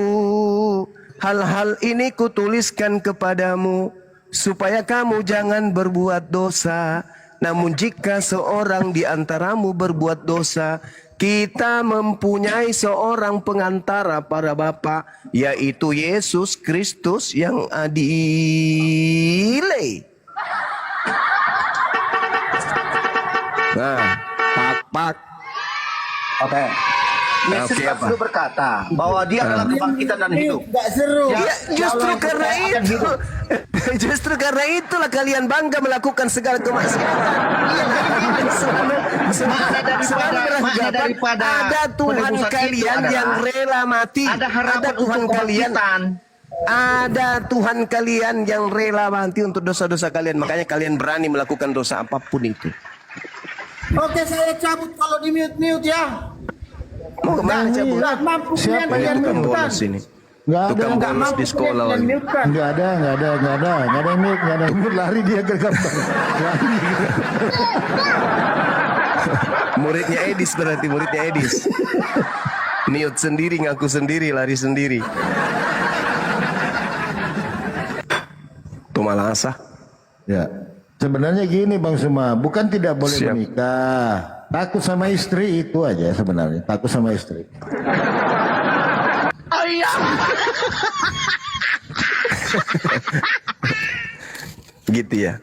hal-hal ini kutuliskan kepadamu supaya kamu jangan berbuat dosa. Namun jika seorang di antaramu berbuat dosa, kita mempunyai seorang pengantara para bapa, yaitu Yesus Kristus yang adil. Nah, pak. Oke. Yesus Oke, sudah berkata bahwa dia adalah kebangkitan dan hidup. Nggak seru. Ya, justru karena itu, justru karena itulah kalian bangga melakukan segala kemaksiatan. Ada Tuhan kalian yang rela mati. Ada Tuhan kalian. Ada Tuhan kalian yang rela mati untuk dosa-dosa kalian. Makanya kalian berani melakukan dosa apapun itu. Oke, saya cabut kalau di mute ya. Mau kemana cabut? Nggak mampu Siapa kalian yang Tukang mute kan? bonus ini. Nggak ada. Tukang bonus di sekolah lagi. Nggak ada yang mute, lari dia ke gambar. Lari. Muridnya Edis berarti, muridnya Edis. Mute sendiri, ngaku sendiri, lari sendiri. Tuh malah asah. Ya, sebenarnya gini Bang Suma, bukan tidak boleh Siap. menikah. Takut sama istri itu aja sebenarnya, takut sama istri. Gitu ya.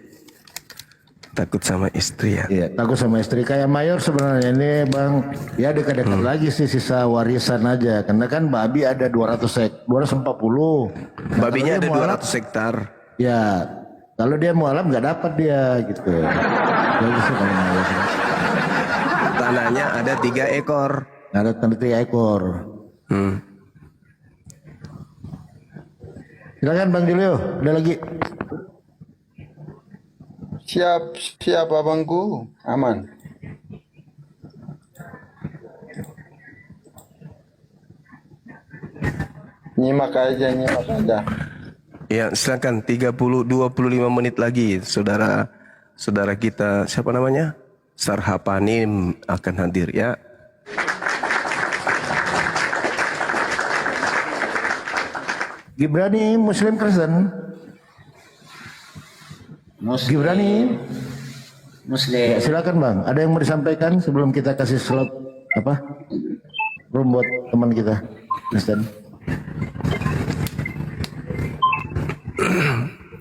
Takut sama istri ya. Iya, takut sama istri. Kayak Mayor sebenarnya ini Bang, ya dekat-dekat lagi sih sisa warisan aja. Karena kan babi ada 240. Nah, Babinya ada kalau dia mualaf, 200 hektar. ya, kalau dia mualaf nggak dapat dia gitu. Jadi sih kalau Mayor. Tanahnya ada 3 ekor. Ada 3 ekor. Silakan Bang Julio, ada lagi. Siap abangku, aman. Nyimak aja. Ya, silakan 25 menit lagi saudara kita, siapa namanya? Sarhapanim akan hadir ya. Gibrani Muslim Kristen. Gibrani Muslim. Ya, silakan Bang. Ada yang mau disampaikan sebelum kita kasih slot room buat teman kita Kristen.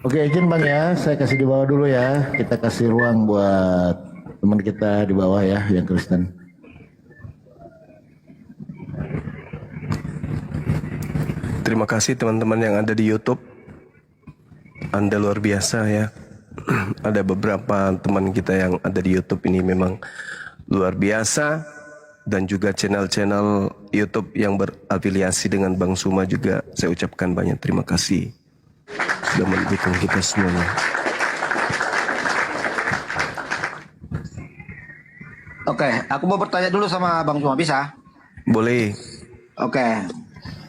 Oke, izin Bang ya, saya kasih di bawah dulu ya. Kita kasih ruang buat teman kita di bawah ya yang Kristen. Terima kasih teman-teman yang ada di YouTube. Anda luar biasa ya. Ada beberapa teman kita yang ada di YouTube ini memang luar biasa. Dan juga channel-channel YouTube yang berafiliasi dengan Bang Suma juga saya ucapkan banyak terima kasih. Sudah mendukung kita semuanya. Oke, aku mau bertanya dulu sama Bang Suma, bisa? Boleh. Oke.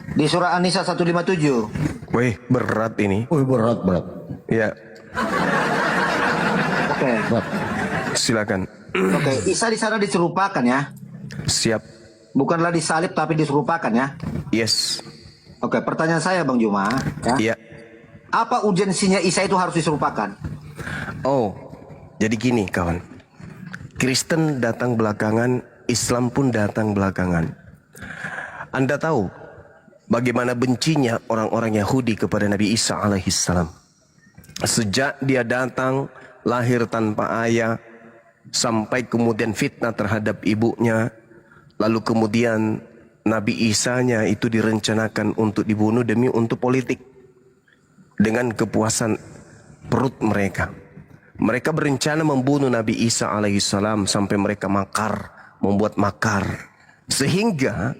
Di surah An-Nisa 157. Wih, berat ini. Berat. Ya, Oke. silakan. Oke, Isa di sana diserupakan ya. Siap. Bukanlah disalib tapi diserupakan ya. Yes. Oke, pertanyaan saya Bang Juma, ya. Iya. Apa urgensinya Isa itu harus diserupakan? Oh, jadi gini kawan. Kristen datang belakangan, Islam pun datang belakangan. Anda tahu bagaimana bencinya orang-orang Yahudi kepada Nabi Isa alaihissalam. Sejak dia datang, lahir tanpa ayah, sampai kemudian fitnah terhadap ibunya, lalu kemudian Nabi Isa-nya itu direncanakan untuk dibunuh demi untuk politik. Dengan kepuasan perut mereka. Mereka berencana membunuh Nabi Isa alaihissalam sampai mereka makar, membuat makar. Sehingga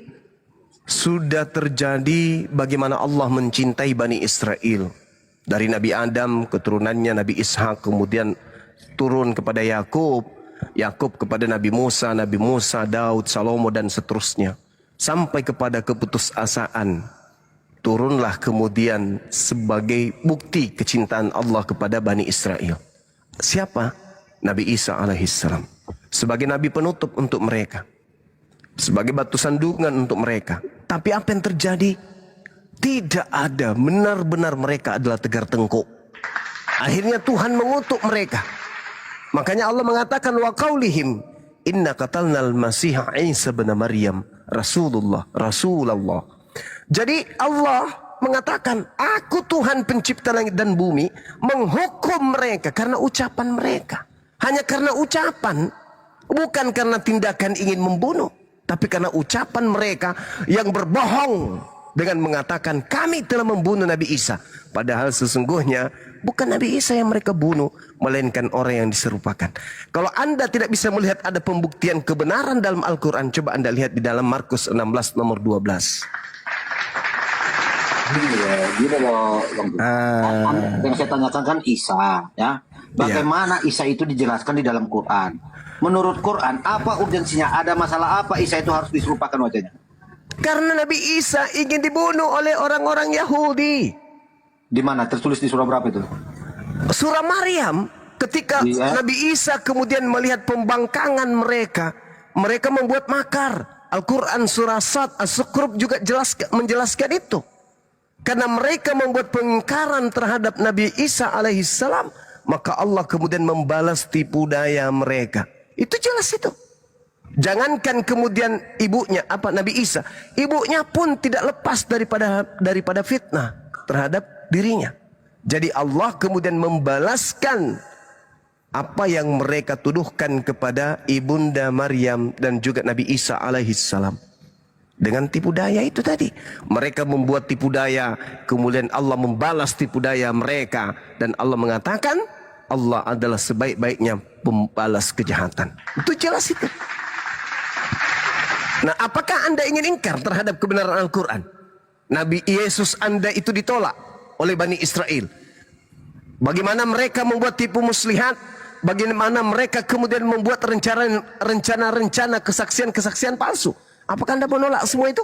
sudah terjadi bagaimana Allah mencintai Bani Israel. Dari Nabi Adam, keturunannya Nabi Ishak, kemudian turun kepada Yakub, Yakub kepada Nabi Musa, Daud, Salomo dan seterusnya. Sampai kepada keputusasaan. Turunlah kemudian sebagai bukti kecintaan Allah kepada Bani Israel. Siapa? Nabi Isa alaihissalam. Sebagai nabi penutup untuk mereka. Sebagai batu sandungan untuk mereka. Tapi apa yang terjadi? Tidak ada, benar-benar mereka adalah tegar tengkuk. Akhirnya Tuhan mengutuk mereka. Makanya Allah mengatakan wa qaulihim inna qatalnal masiha Isa bin Maryam Rasulullah. Jadi Allah mengatakan aku Tuhan pencipta langit dan bumi menghukum mereka karena ucapan mereka. Hanya karena ucapan, bukan karena tindakan ingin membunuh. Tapi karena ucapan mereka yang berbohong dengan mengatakan kami telah membunuh Nabi Isa. Padahal sesungguhnya bukan Nabi Isa yang mereka bunuh, melainkan orang yang diserupakan. Kalau Anda tidak bisa melihat ada pembuktian kebenaran dalam Al-Quran, coba Anda lihat di dalam Markus 16 nomor 12. Gini loh, yang saya tanyakan kan Isa, ya. Bagaimana Isa itu dijelaskan di dalam Quran? Menurut Quran, apa urgensinya? Ada masalah apa Isa itu harus diserupakan wajahnya? Karena Nabi Isa ingin dibunuh oleh orang-orang Yahudi. Di mana? Tertulis di surah berapa itu? Surah Maryam. Ketika Nabi Isa kemudian melihat pembangkangan mereka, mereka membuat makar. Al-Quran surah Sad, As-Sukrub juga menjelaskan itu. Karena mereka membuat pengingkaran terhadap Nabi Isa alaihissalam, maka Allah kemudian membalas tipu daya mereka. Itu jelas itu. Jangankan kemudian ibunya, Nabi Isa, ibunya pun tidak lepas daripada fitnah terhadap dirinya. Jadi Allah kemudian membalaskan apa yang mereka tuduhkan kepada ibunda Maryam dan juga Nabi Isa alaihissalam. Dengan tipu daya itu tadi. Mereka membuat tipu daya, kemudian Allah membalas tipu daya mereka. Dan Allah mengatakan, Allah adalah sebaik-baiknya pembalas kejahatan. Itu jelas itu. Nah, apakah Anda ingin ingkar terhadap kebenaran Al-Quran? Nabi Yesus Anda itu ditolak oleh Bani Israel. Bagaimana mereka membuat tipu muslihat? Bagaimana mereka kemudian membuat rencana-rencana kesaksian-kesaksian palsu? Apakah Anda menolak semua itu?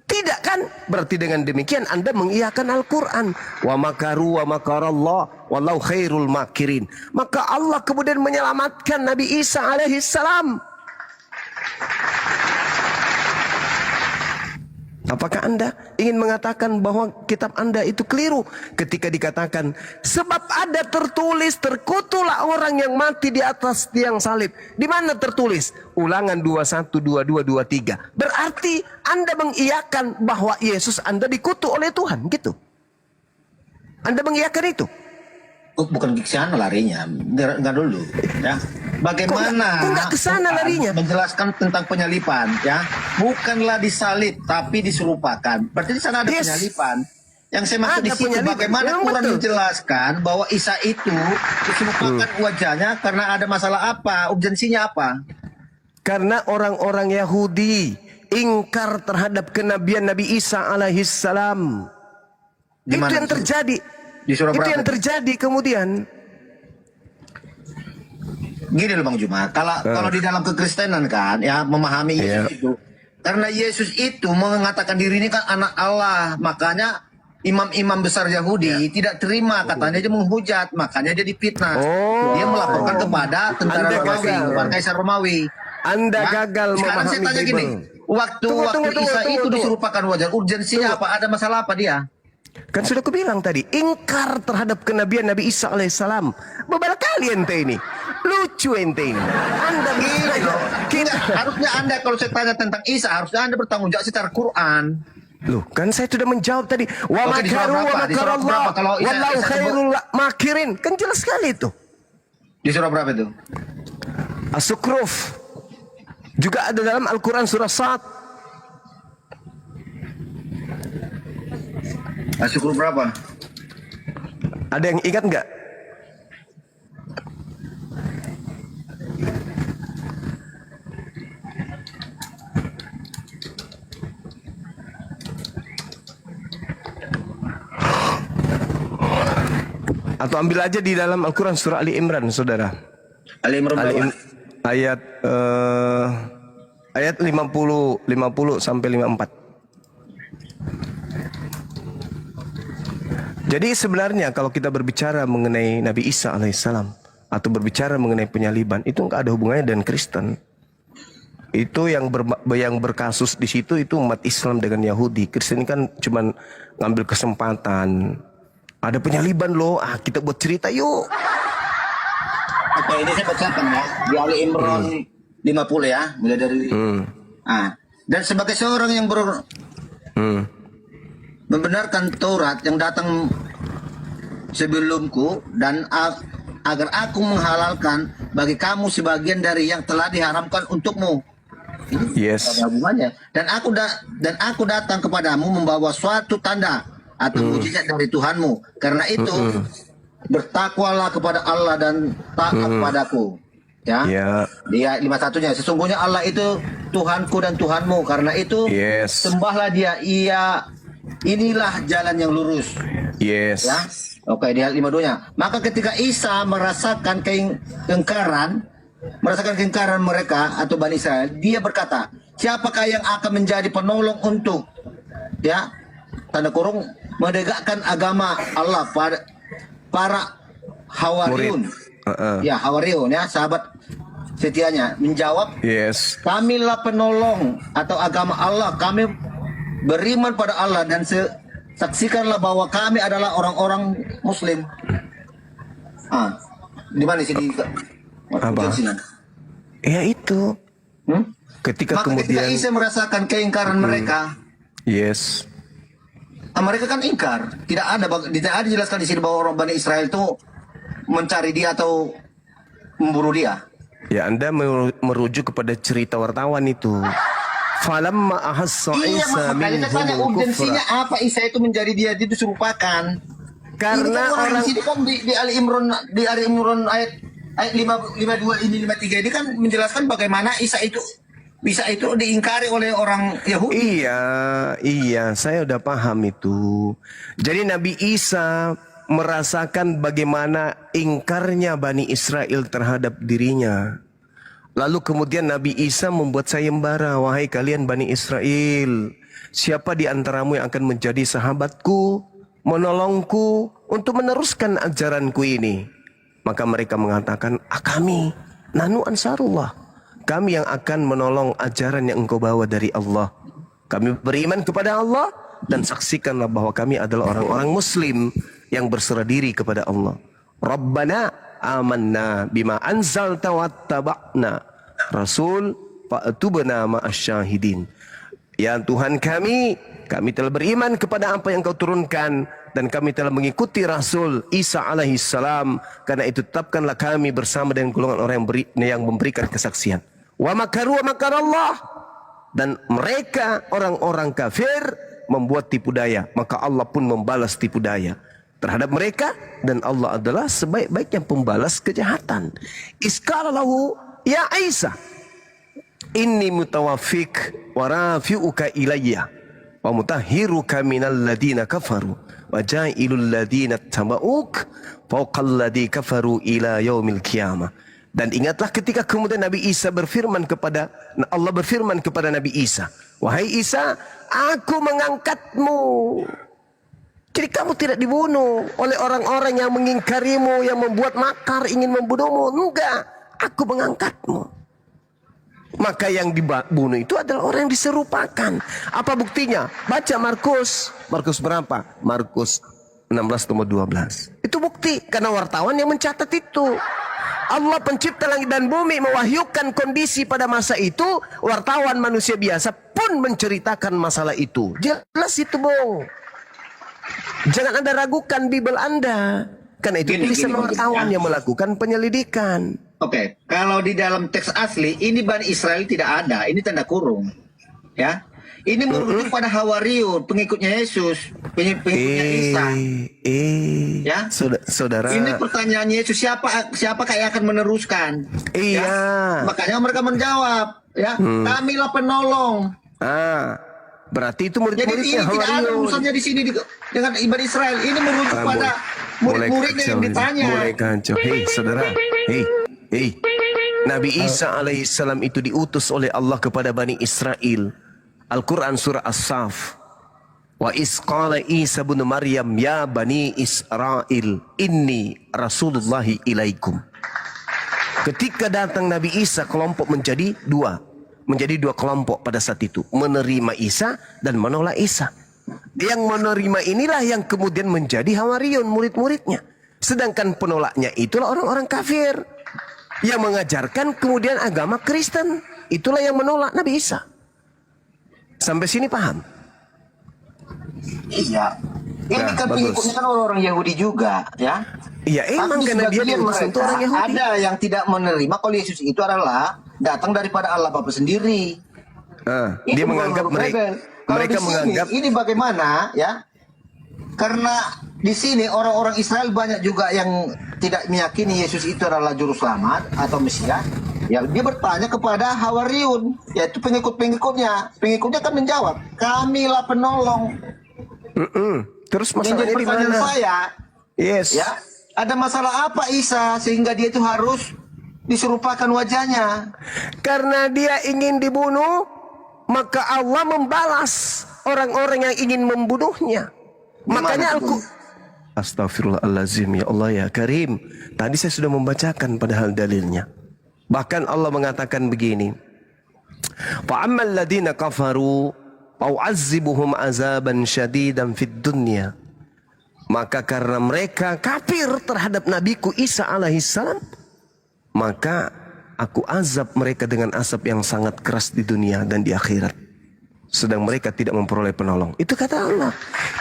Tidak kan? Berarti dengan demikian Anda mengiyakan Al-Quran. Wa makaru wa makarallah wallahu khairul makirin. Maka Allah kemudian menyelamatkan Nabi Isa alaihissalam. Apakah Anda ingin mengatakan bahwa kitab Anda itu keliru ketika dikatakan sebab ada tertulis terkutulah orang yang mati di atas tiang salib. Di mana tertulis? Ulangan 21, 22, 23. Berarti Anda mengiyakan bahwa Yesus Anda dikutuk oleh Tuhan, gitu. Anda mengiyakan itu? Bukan ke sana larinya, enggak dulu, ya. Bagaimana kok enggak ke sana larinya? Menjelaskan tentang penyalipan, ya. Bukanlah disalib, tapi diserupakan. Berarti di sana ada penyalipan. Yang saya maksud di situ bagaimana Quran menjelaskan bahwa Isa itu diserupakan wajahnya karena ada masalah apa? Urgensinya apa? Karena orang-orang Yahudi ingkar terhadap kenabian Nabi Isa alaihissalam. Itu yang terjadi. Itu yang terjadi kemudian. Gini loh Bang Juma, kalau di dalam kekristenan kan, ya memahami Yesus itu, karena Yesus itu mengatakan diri ini kan anak Allah, makanya imam-imam besar Yahudi tidak terima, katanya dia menghujat, makanya dia difitnah. Dia melaporkan kepada tentara Romawi, kepada Kaisar Romawi. Anda gagal sekarang saya tanya gini, waktu Isa itu diserupakan wajar, urgensinya apa? Ada masalah apa dia? Kan sudah kubilang tadi, ingkar terhadap kenabian Nabi Isa alaihissalam. Beberapa kali ente ini. Lucu ente ini. Anda harusnya Anda kalau saya tanya tentang Isa, harusnya Anda bertanggung jawab secara Quran. Loh, kan saya sudah menjawab tadi. Wa makaru wa makarallah wallahu khairul makirin. Kan jelas sekali itu. Di surah berapa itu? As-Sukruf. Juga ada dalam Al-Quran surah Sad. As-Sukruf berapa? Ada yang ingat nggak? Atau ambil aja di dalam Al-Quran surah Ali Imran, saudara. Ali Imran berapa? Ayat ayat 50 sampai 54. Jadi sebenarnya kalau kita berbicara mengenai Nabi Isa alaihissalam atau berbicara mengenai penyaliban, itu nggak ada hubungannya dengan Kristen. Itu yang berkasus di situ itu umat Islam dengan Yahudi. Kristen kan cuman ngambil kesempatan. Ada penyaliban loh, kita buat cerita yuk. Oke, ini saya bacakan ya di Ali Imran 50 ya, mulai dari. Dan sebagai seorang yang membenarkan Taurat yang datang sebelumku dan agar aku menghalalkan bagi kamu sebagian dari yang telah diharamkan untukmu. Yes. Hubungannya. Dan aku datang kepadamu membawa suatu tanda atau mujizat dari Tuhanmu. Karena itu bertakwalah kepada Allah dan taat kepadaku. Ya. Di ayat 51-nya, sesungguhnya Allah itu Tuhanku dan Tuhanmu. Karena itu sembahlah Dia. Inilah jalan yang lurus. Yes. Ya. Oke, di ayat 52-nya. Maka ketika Isa merasakan keingkaran mereka atau Bani Israel, dia berkata, siapakah yang akan menjadi penolong untuk tanda kurung menegakkan agama Allah pada para Hawariun. Hawariun ya, sahabat setianya menjawab, kamilah penolong atau agama Allah, kami beriman pada Allah dan saksikanlah bahwa kami adalah orang-orang Muslim. Di mana sih? Apa? Ya itu. Ketika kemudian Isa merasakan keingkaran mereka. Mereka kan ingkar. Tidak ada dijelaskan di sini bahwa orang Bani Israel itu mencari dia atau membunuh dia. Ya, Anda merujuk kepada cerita wartawan itu. Falamma ahassa Isa minhum urgensinya apa Isa itu menjadi dia diserupakan. Karena orang di sini kan di Ali Imran ayat 52 ini 53 ini kan menjelaskan bagaimana Isa itu diingkari oleh orang Yahudi. Iya, saya udah paham itu. Jadi Nabi Isa merasakan bagaimana ingkarnya Bani Israel terhadap dirinya. Lalu kemudian Nabi Isa membuat sayembara, wahai kalian Bani Israel, siapa di antaramu yang akan menjadi sahabatku, menolongku untuk meneruskan ajaranku ini? Maka mereka mengatakan, kami, nahnu ansarullah. Kami yang akan menolong ajaran yang engkau bawa dari Allah. Kami beriman kepada Allah dan saksikanlah bahwa kami adalah orang-orang Muslim yang berserah diri kepada Allah. Rabbana amanna bima anzalta wattaba'na rasul fa'tubna ma'asyahidin. Ya Tuhan kami telah beriman kepada apa yang kau turunkan dan kami telah mengikuti Rasul Isa alaihissalam, karena itu tetapkanlah kami bersama dengan golongan orang yang memberikan kesaksian. Wa makaru wa makarallah, dan mereka orang-orang kafir membuat tipu daya, maka Allah pun membalas tipu daya terhadap mereka, dan Allah adalah sebaik-baiknya pembalas kejahatan. Iskala lahu ya Isa inni mutawaffik wa rafi'uka ilayya wa mutahhiruka minal ladina kafaru wa ja'ilul ladina taba'uk fawqal ladzi kafaru ila yaumil qiyamah. Dan ingatlah ketika kemudian Nabi Isa Allah berfirman kepada Nabi Isa, wahai Isa, aku mengangkatmu. Jadi kamu tidak dibunuh oleh orang-orang yang mengingkarimu, yang membuat makar ingin membunuhmu. Enggak, aku mengangkatmu. Maka yang dibunuh itu adalah orang yang diserupakan. Apa buktinya? Baca Markus berapa? Markus 16:12. Itu bukti, karena wartawan yang mencatat itu. Allah pencipta langit dan bumi mewahyukan kondisi pada masa itu, wartawan manusia biasa pun menceritakan masalah itu. Jelas itu, Bung. Jangan Anda ragukan Bible Anda, karena itu tulisan wartawan yang melakukan penyelidikan. Oke, kalau di dalam teks asli ini Bani Israel tidak ada, ini tanda kurung, ya. Ini merujuk pada Hawariun, pengikutnya Yesus, pengikutnya Isa. Ya, saudara. Ini pertanyaan Yesus, siapakah yang akan meneruskan? Iya. Ya? Makanya mereka menjawab, ya, kamilah penolong. Berarti itu murid-muridnya Jadi ini tidak ada Hawariun. urusannya di sini dengan Bani Israel. Ini merujuk pada Murid-muridnya yang ditanya. Mulai kacau. Hei saudara, hei. Nabi Isa alaihissalam itu diutus oleh Allah kepada Bani Israel. Al-Quran surah As-Saf. Wa isqala Isa bin Maryam ya Bani Israel inni Rasulullahi ilaikum. Ketika datang Nabi Isa, kelompok menjadi dua kelompok pada saat itu, menerima Isa dan menolak Isa. Yang menerima inilah yang kemudian menjadi Hawariyun, murid-muridnya. Sedangkan penolaknya itulah orang-orang kafir yang mengajarkan kemudian agama Kristen. Itulah yang menolak Nabi Isa. Sampai sini paham? Iya. Ini Nah, kan bagus. pengikutnya kan orang Yahudi juga, ya. Iya, emang Tapi karena dia sebagian diutus untuk orang Yahudi. Ada yang tidak menerima kalau Yesus itu adalah datang daripada Allah Bapa sendiri. Itu Dia bukan menganggap huruf mereka, rebel. Kalau mereka di sini, menganggap ini bagaimana, ya? Karena di sini orang-orang Israel banyak juga yang tidak meyakini Yesus itu adalah juru selamat atau Mesias. Ya, dia bertanya kepada Hawariyun, yaitu pengikut-pengikutnya. Pengikutnya kan menjawab, kamilah penolong. Terus Yang jadi masalahnya di pertanyaan mana? saya, Yes. ya, ada masalah apa Isa sehingga dia itu harus diserupakan wajahnya? Karena dia ingin dibunuh, maka Allah membalas orang-orang yang ingin membunuhnya. Makanya Astagfirullahalazim, ya Allah ya Karim. Tadi saya sudah membacakan padahal dalilnya. Bahkan Allah mengatakan begini. Fa'ammal ladina kafaru fa'u'azzibuhum azaban syadidan fid dunya. Maka karena mereka kafir terhadap Nabiku Isa alaihissalam, maka aku azab mereka dengan azab yang sangat keras di dunia dan di akhirat. Sedang mereka tidak memperoleh penolong. Itu kata Allah.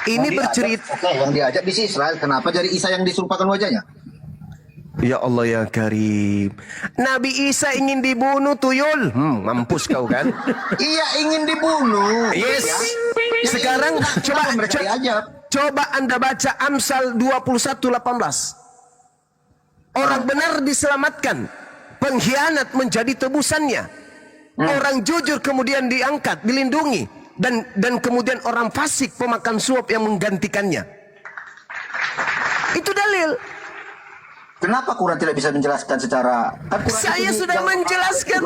Ini bercerita. Oke, yang diajak di Israel, kenapa jadi Isa yang diserupakan wajahnya? Ya Allah ya Karim. Nabi Isa ingin dibunuh tuyul. Mampus kau kan? Iya, ingin dibunuh. Yes. Ya. Sekarang coba Anda baca Amsal 21:18. Orang benar diselamatkan, pengkhianat menjadi tebusannya. Orang jujur kemudian diangkat, dilindungi, dan kemudian orang fasik pemakan suap yang menggantikannya. Itu dalil. Kenapa Quran tidak bisa menjelaskan secara? Kan Quran Saya itu sudah menjelaskan.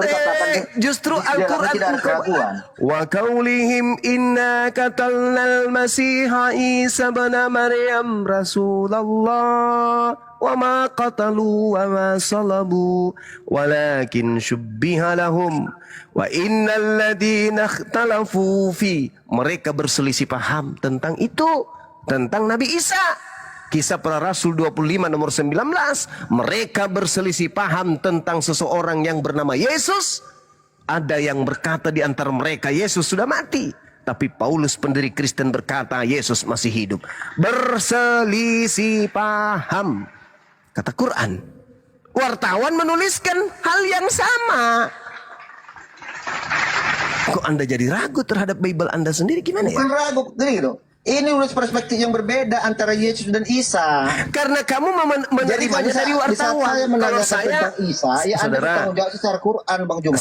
Justru Al-Quran tidak ada keraguan. wa qaulihim inna qatalnal masiha Isa ibn Maryam Rasulullah wa ma qatalu wa ma salabu walakin syubbiha lahum wa innal ladina ikhtalafu fi. Mereka berselisih paham tentang itu, tentang Nabi Isa. Kisah para Rasul 25 nomor 19. Mereka berselisih paham tentang seseorang yang bernama Yesus. Ada yang berkata di antara mereka Yesus sudah mati. Tapi Paulus pendiri Kristen berkata Yesus masih hidup. Berselisih paham. Kata Quran. Wartawan menuliskan hal yang sama. Kok Anda jadi ragu terhadap Bible Anda sendiri? Gimana ya? Bukan ragu, gini gitu. Ini udah perspektif yang berbeda antara Yesus dan Isa. Karena kamu menerimanya dari wartawan. Saya menanyakan Kalau saya, tentang Isa, ya Anda saudara, bertanggung jawab secara Quran, Bang Juma.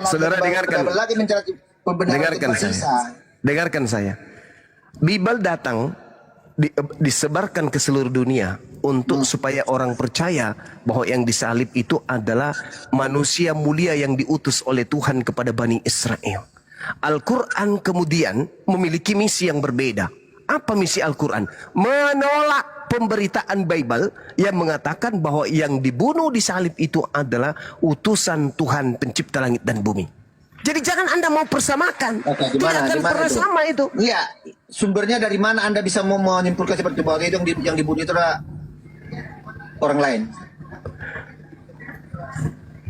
Saudara dengarkan. Lagi mencari pembenaran Dengarkan tentang saya. Isa. Dengarkan saya. Bible datang disebarkan ke seluruh dunia untuk supaya orang percaya bahwa yang disalib itu adalah manusia mulia yang diutus oleh Tuhan kepada Bani Israel. Al-Quran kemudian memiliki misi yang berbeda. Apa misi Al-Quran? Menolak pemberitaan Bible yang mengatakan bahwa yang dibunuh di salib itu adalah utusan Tuhan pencipta langit dan bumi. Jadi jangan Anda mau persamakan. Oke, Tidak akan pernah sama itu. Iya, sumbernya dari mana Anda bisa menyimpulkan seperti itu bahwa itu yang dibunuh itu adalah orang lain?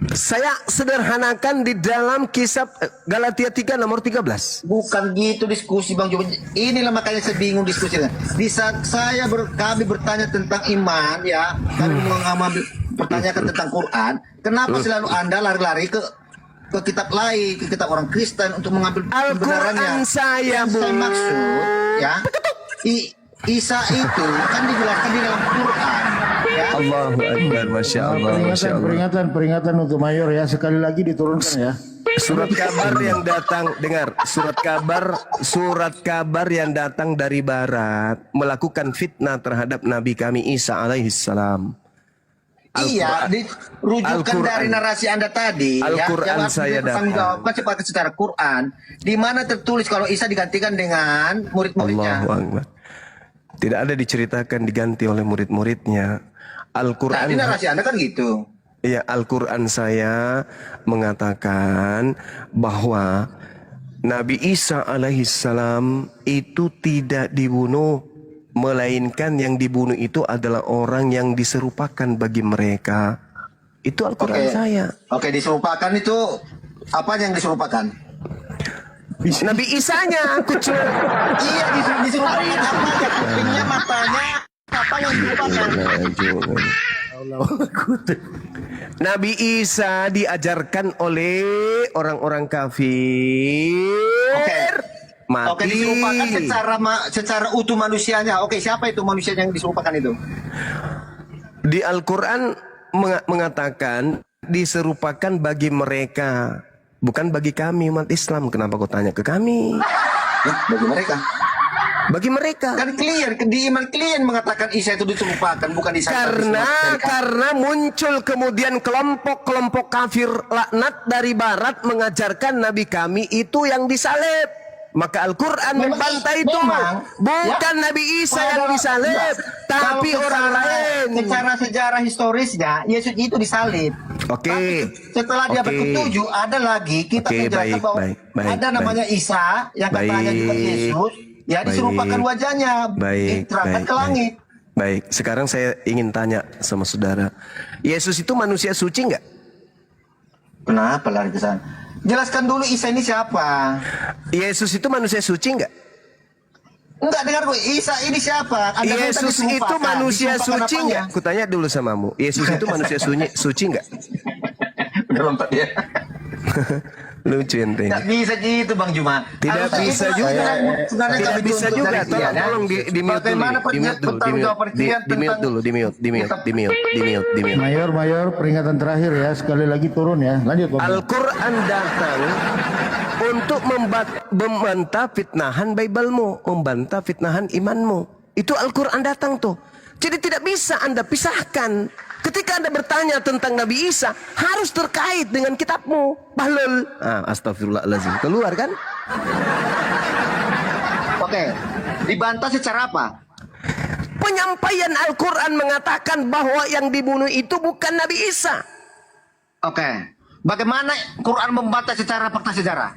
Saya sederhanakan di dalam kisah Galatia 3 nomor 13. Bukan gitu diskusi Bang Juma. Inilah makanya saya bingung diskusinya. Di saat kami bertanya tentang iman, ya, kami mengambil pertanyakan tentang Quran. Kenapa selalu Anda lari-lari ke kitab lain, ke kitab orang Kristen untuk mengambil kebenarannya? Saya maksud, ya, Isa itu kan dijelaskan di dalam Quran. Ya. Allahu Akbar, Masya Allah, Masya Allah. Peringatan untuk mayor ya, sekali lagi diturunkan ya. Surat kabar yang datang, dengar, surat kabar yang datang dari barat melakukan fitnah terhadap Nabi kami Isa alaihissalam. Iya, rujukan dari narasi Anda tadi, Al-Quran yang saya jawabkan secara Quran, di mana tertulis kalau Isa digantikan dengan murid-muridnya. Allahu Akbar. Tidak ada diceritakan diganti oleh murid-muridnya. Al-Quran. Tadi narasi Anda kan gitu. Ya, Al-Quran saya mengatakan bahwa Nabi Isa alaihissalam itu tidak dibunuh, melainkan yang dibunuh itu adalah orang yang diserupakan bagi mereka. Itu Al-Quran saya. Oke, diserupakan itu apa yang diserupakan? Nabi Isanya, kucur. Iya, diserupakan apa? Kupingnya, matanya, apa yang diserupakan? Nabi Isa diajarkan oleh orang-orang kafir. Mati. Oke, diserupakan secara utuh manusianya. Oke, siapa itu manusia yang diserupakan itu? Di Al-Quran mengatakan diserupakan bagi mereka, bukan bagi kami umat Islam. Kenapa kau tanya ke kami? Bagi mereka. Bagi mereka. Kan clear, di iman clear mengatakan Isa itu diserupakan, bukan Isa. Karena muncul kemudian kelompok-kelompok kafir laknat dari barat mengajarkan Nabi kami itu yang disalib. Maka Al-Quran membantah itu. Bukan Nabi Isa yang disalib, tapi orang lain. Secara sejarah historisnya, Yesus itu disalib. Oke. Setelah dia berketujuh, ada lagi kita menjelaskan bahwa ada namanya Isa yang katanya juga Yesus. Ya, diserupakan wajahnya, diterangkan ke langit. Baik, sekarang saya ingin tanya sama saudara, Yesus itu manusia suci nggak? Kenapa lari ke sana? Jelaskan dulu Isa ini siapa? Yesus itu manusia suci nggak? Enggak, dengar gue, Isa ini siapa? Yesus itu manusia suci nggak? Kutanya dulu samamu, Yesus itu manusia suci nggak? Berlompat ya. Lucu ente. Tidak bisa gitu Bang Juma. Tidak bisa juga. Tidak bisa juga. Tolong di mute dulu. Di mute. Mayor, peringatan terakhir ya. Sekali lagi turun ya. Lanjut. Al-Quran datang untuk membantah fitnahan Bible-mu, membantah fitnahan imanmu. Itu Al-Quran datang tuh. Jadi tidak bisa Anda pisahkan. Ketika Anda bertanya tentang Nabi Isa, harus terkait dengan kitabmu. Bahlul. Astagfirullahaladzim. Keluar kan? Oke. Dibantah secara apa? Penyampaian Al-Quran mengatakan bahwa yang dibunuh itu bukan Nabi Isa. Oke. Bagaimana Quran membantah secara fakta sejarah?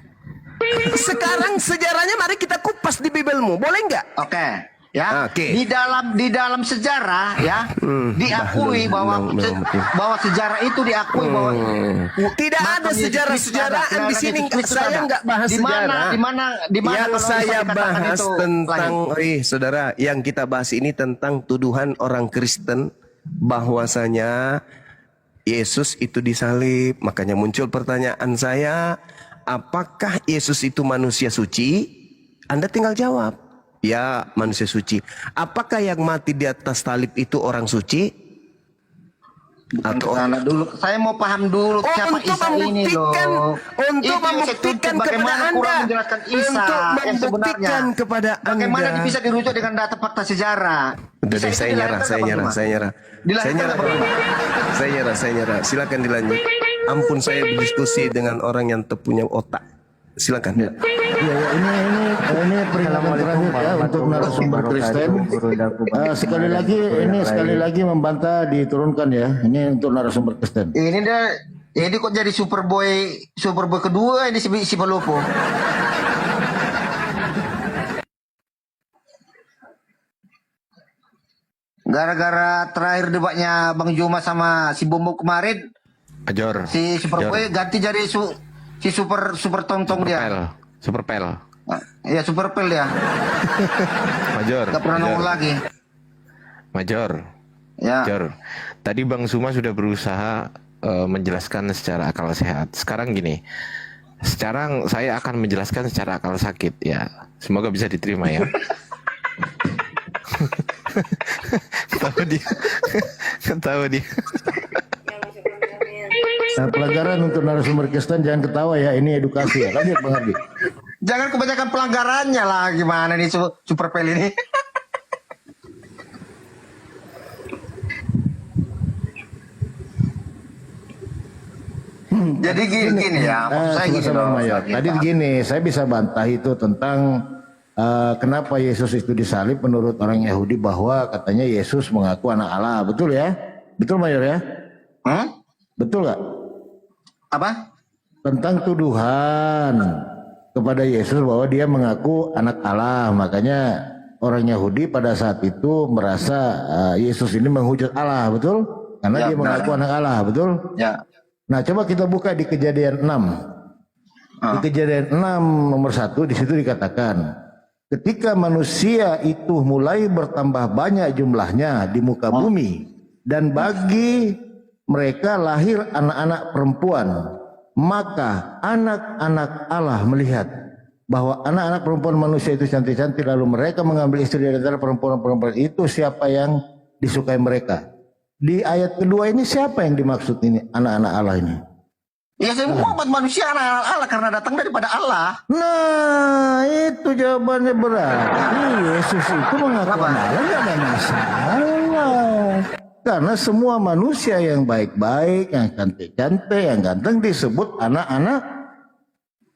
Sekarang sejarahnya mari kita kupas di Bible-mu. Boleh nggak? Oke. Ya, di dalam sejarah ya diakui bahwa sejarah itu diakui bahwa tidak ada sejarah-sejarahan di sini. Saya nggak bahas sejarah. Di mana yang saya bahas tentang saudara, yang kita bahas ini tentang tuduhan orang Kristen bahwasanya Yesus itu disalib. Makanya muncul pertanyaan saya, apakah Yesus itu manusia suci? Anda tinggal jawab. Ya, manusia suci. Apakah yang mati di atas salib itu orang suci? Atau dulu, saya mau paham dulu siapa Isa ini loh. Untuk membuktikan kepada Anda. Untuk membuktikan kepada Anda. Bagaimana bisa dirujuk dengan data fakta sejarah? Udah deh, saya nyerah. Silakan dilanjut. Ampun, saya berdiskusi dengan orang yang punya otak. Silakan. Ini peringatan terakhir ya untuk narasumber Kristen. Sekali lagi membantah diturunkan ya. Ini untuk narasumber Kristen. Ini kok jadi Superboy kedua ini si Palopo. Gara-gara terakhir debatnya Bang Juma sama si Bombo kemarin, si Superboy ganti jadi si super tontong dia. Super pel. Iya, super pel ya. Major. Gak pernah nongol lagi. Major. Ya. Major. Tadi Bang Suma sudah berusaha menjelaskan secara akal sehat. Sekarang gini. Sekarang saya akan menjelaskan secara akal sakit ya. Semoga bisa diterima ya. Ketawa dia. Nah, pelanggaran untuk narasumber Kristen jangan ketawa ya, ini edukasi ya. Lanjut Bang Ardi. Jangan kebanyakan pelanggarannya lah, gimana nih Super Pel ini? Jadi gini ya, maksud saya gini Sama-sama loh. Mayor. Tadi gini, saya bisa bantah itu tentang kenapa Yesus itu disalib menurut orang Yahudi, bahwa katanya Yesus mengaku anak Allah. Betul ya? Betul Mayor ya? Betul nggak? Apa? Tentang tuduhan kepada Yesus bahwa dia mengaku anak Allah. Makanya orang Yahudi pada saat itu merasa Yesus ini menghujat Allah. Betul? Karena Ya, dia mengaku benar. anak Allah. Betul? Ya. Nah, coba kita buka di Kejadian 6. Di Kejadian 6 nomor 1 di situ dikatakan, ketika manusia itu mulai bertambah banyak jumlahnya di muka bumi, dan bagi mereka lahir anak-anak perempuan, maka anak-anak Allah melihat bahwa anak-anak perempuan manusia itu cantik-cantik, lalu mereka mengambil istri dari antara perempuan-perempuan itu, siapa yang disukai mereka. Di ayat kedua ini siapa yang dimaksud ini anak-anak Allah ini? Ya semua umat manusia anak Allah karena datang daripada Allah. Nah, itu jawabannya berarti Yesus itu mengaku anak Allah, nggak ada masalah. Karena semua manusia yang baik-baik, yang cantik-cantik, yang ganteng disebut anak-anak.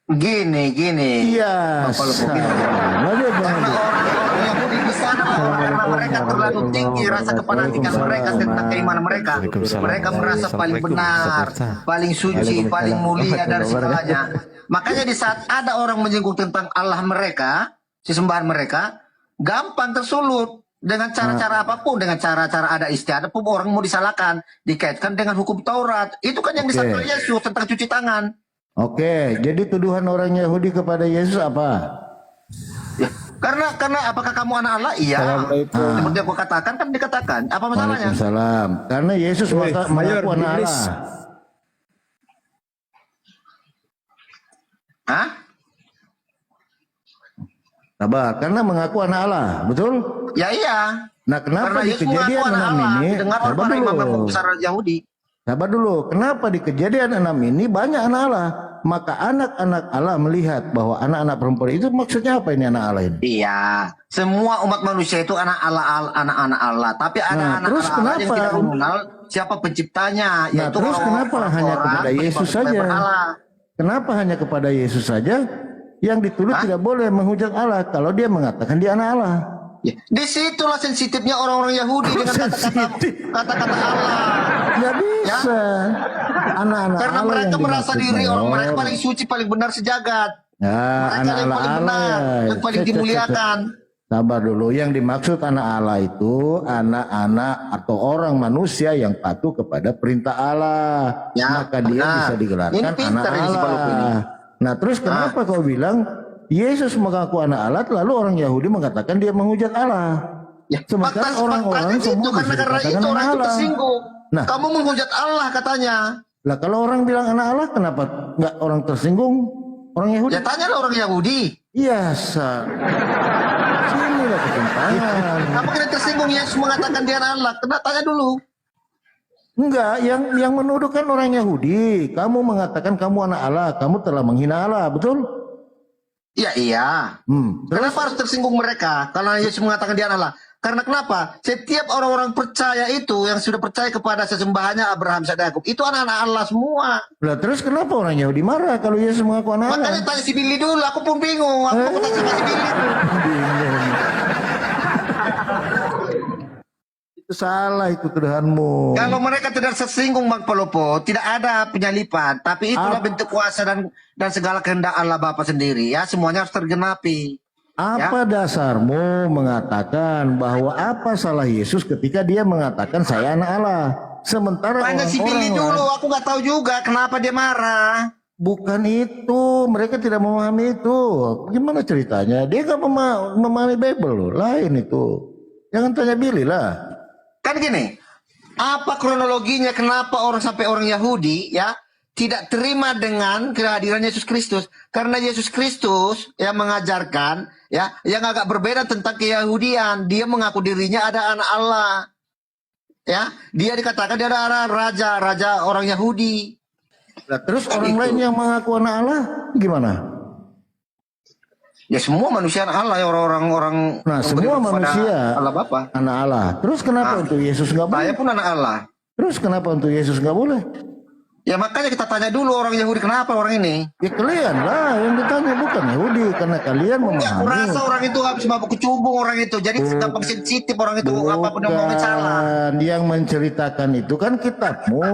Gini. Iya, salah dia Bang. Karena orang Yahudi di sana, karena mereka terlalu tinggi rasa kefanatikan mereka tentang keimanan mereka. Mereka merasa paling benar, paling suci, paling mulia dari segalanya. Makanya di saat ada orang menyinggung tentang Allah mereka, sesembahan mereka, gampang tersulut dengan cara-cara apapun, dengan cara-cara ada istiadat pun orang mau disalahkan, dikaitkan dengan hukum Taurat. Itu kan yang disampaikan Yesus tentang cuci tangan. Oke, jadi tuduhan orang Yahudi kepada Yesus apa? Ya, karena apakah kamu anak Allah? Iya. Seperti yang aku katakan kan dikatakan. Apa masalahnya? Waalaikumsalam. Karena Yesus mengaku anak Allah. Hah? Sabar, karena mengaku anak Allah, betul? Ya iya. Nah, kenapa Karena di Yesus mengaku Kejadian 6 anak Allah, ini? didengar oleh Sabar para imam dulu. besar Yahudi. Sabar dulu. Kenapa di Kejadian 6 ini banyak anak Allah? Maka anak-anak Allah melihat bahwa anak-anak perempuan itu maksudnya apa ini anak Allah ini? Iya, semua umat manusia itu anak-anak Allah. Tapi ada terus anak-anak Allah yang kenapa? tidak mengenal siapa penciptanya. Nah, Yaitu terus kenapa hanya kepada Yesus saja? Kenapa hanya kepada Yesus saja yang dituduh tidak boleh menghujat Allah kalau dia mengatakan dia anak Allah? Ya, disitulah sensitifnya orang-orang Yahudi dengan kata-kata Allah. Nggak bisa. Anak-anak Karena Allah mereka yang merasa dimaksud, diri orang Mayor. mereka paling suci, paling benar sejagat. Ya, Mereka yang anak-anak paling Allah benar, ya. yang paling dimuliakan. Sabar dulu, yang dimaksud anak Allah itu anak-anak atau orang manusia yang patuh kepada perintah Allah. Ya, Maka dia benar. bisa Ini digelarkan pintar anak ini si Paluku ini. Allah. Nah, terus kenapa kau bilang Yesus mengaku anak Allah, lalu orang Yahudi mengatakan dia menghujat Allah? Ya, Sementara orang-orang itu semua bisa karena dikatakan itu anak orang itu Allah. tersinggung. Nah. Kamu menghujat Allah katanya. Lah kalau orang bilang anak Allah, kenapa nggak orang tersinggung? Orang Yahudi? Ya tanyalah orang Yahudi. Iya, sini lah ketimpangan. Kamu kira tersinggung Yesus mengatakan dia anak Allah? Kena tanya dulu. Enggak, yang menuduhkan orang Yahudi. Kamu mengatakan kamu anak Allah, kamu telah menghina Allah, betul? Iya. Kenapa harus tersinggung mereka? Kalau Yesus mengatakan dia anak Allah. Karena kenapa? Setiap orang-orang percaya itu yang sudah percaya kepada sesembahannya Abraham, Ishak, dan Yakub itu anak-anak Allah semua. Lah terus kenapa orang Yahudi marah kalau Yesus mengaku anak Allah? Makanya tanya si Billy dulu, aku pun bingung. Aku mau tanya sama si Billy itu. Itu salah itu tuduhanmu. Kalau mereka tidak tersinggung Bang Polopo, tidak ada penyalipan, tapi itulah bentuk kuasa dan segala kehendak Allah Bapa sendiri ya, semuanya harus tergenapi. Apa dasarmu mengatakan bahwa apa salah Yesus ketika dia mengatakan saya anak Allah? Sementara Tanya si Billy dulu, aku nggak tahu juga kenapa dia marah. Bukan itu, mereka tidak memahami itu. Gimana ceritanya? Dia kan memahami Bible loh, lain itu. Jangan tanya Billy lah. Kan gini, apa kronologinya kenapa sampai orang Yahudi ya tidak terima dengan kehadiran Yesus Kristus? Karena Yesus Kristus yang mengajarkan ya yang agak berbeda tentang keyahudian. Dia mengaku dirinya ada anak Allah. Ya, dia dikatakan dia adalah raja orang Yahudi. Nah, terus orang lain yang mengaku anak Allah gimana? Ya semua manusia anak Allah ya, orang-orang Nah, yang semua beriman kepada manusia Allah Bapa. anak Allah. Terus kenapa untuk Yesus nggak boleh? Saya pun anak Allah. Terus kenapa untuk Yesus nggak boleh? Ya makanya kita tanya dulu orang Yahudi kenapa orang ini. Ya kalian lah yang ditanya, bukan Yahudi, karena kalian Ya, aku memahami. rasa orang itu habis mabuk kecubung orang itu. Jadi gampang sensitif orang itu, apapun yang ngomongin salah. Bukan, yang menceritakan itu kan kitabmu.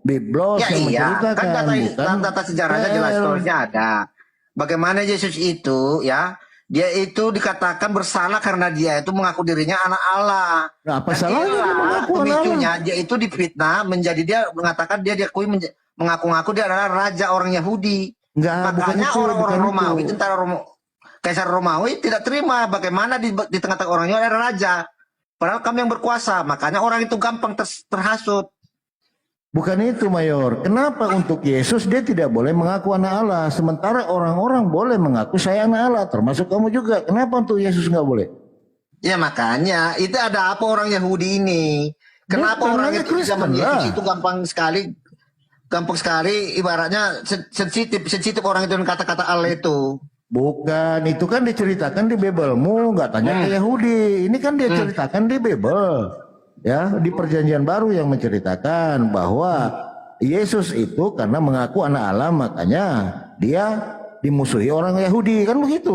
Biblos Ya yang iya, menceritakan, kan bukan data sejarahnya jelas, story-nya ada. Bagaimana Yesus itu ya, dia itu dikatakan bersalah karena dia itu mengaku dirinya anak Allah. Nah, apa Dan salahnya dia inilah mengaku anak pemicunya, dia itu difitnah menjadi dia mengatakan dia diakui mengaku-ngaku dia adalah raja orang Yahudi. Enggak, bukan Makanya itu, orang-orang bukan Romawi, itu. tentara Kaisar Romawi tidak terima bagaimana di tengah-tengah orangnya ada raja. Padahal kami yang berkuasa, makanya orang itu gampang terhasut. Bukan itu, Mayor. Kenapa untuk Yesus dia tidak boleh mengaku anak Allah, sementara orang-orang boleh mengaku saya anak Allah, termasuk kamu juga. Kenapa untuk Yesus nggak boleh? Ya makanya itu ada apa orang Yahudi ini? Kenapa Bukan, orang hanya itu Kristen zaman lah. Yesus itu gampang sekali ibaratnya sensitif orang itu dengan kata-kata Allah itu. Bukan, itu kan diceritakan di Bibelmu, nggak tanya ke Yahudi. Ini kan dia ceritakan di Bibel. Ya, di Perjanjian Baru yang menceritakan bahwa Yesus itu karena mengaku anak Allah, makanya dia dimusuhi orang Yahudi, kan begitu.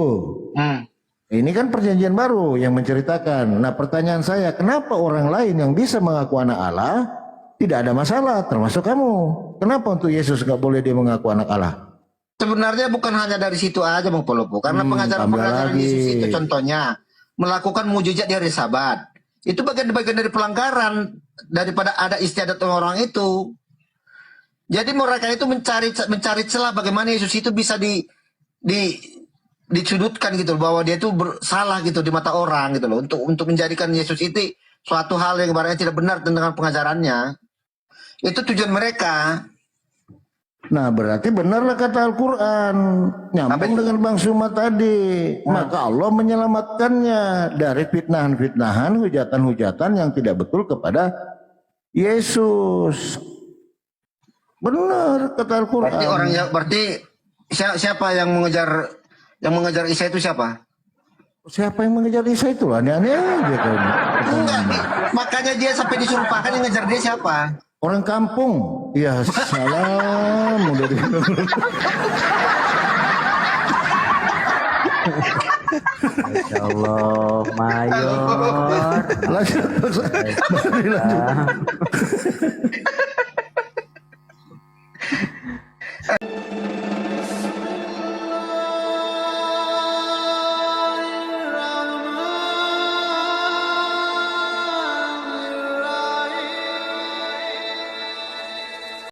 Ini kan Perjanjian Baru yang menceritakan. Nah, pertanyaan saya, kenapa orang lain yang bisa mengaku anak Allah tidak ada masalah, termasuk kamu? Kenapa untuk Yesus nggak boleh dia mengaku anak Allah? Sebenarnya bukan hanya dari situ aja Bang Polopo, karena tambah pengajaran lagi. Yesus itu contohnya melakukan mujizat di hari Sabat. Itu bagian-bagian dari pelanggaran daripada ada istiadat orang itu. Jadi mereka itu mencari celah bagaimana Yesus itu bisa disudutkan gitu bahwa dia itu bersalah gitu di mata orang gitu loh, untuk menjadikan Yesus itu suatu hal yang ibaratnya tidak benar tentang pengajarannya. Itu tujuan mereka. Nah, berarti benarlah kata Al-Quran, nyambung dengan Bang Suma tadi. Maka Allah menyelamatkannya dari fitnahan-fitnahan, hujatan-hujatan yang tidak betul kepada Yesus. Benar kata Al-Quran. Berarti siapa yang mengejar Isa itu siapa? Siapa yang mengejar Isa itu? Aneh-aneh aja kayaknya. Enggak, makanya dia sampai disuruhkan yang ngejar dia siapa? Orang kampung. Ya salam. Udah Masya Allah, Mayor. lanjut.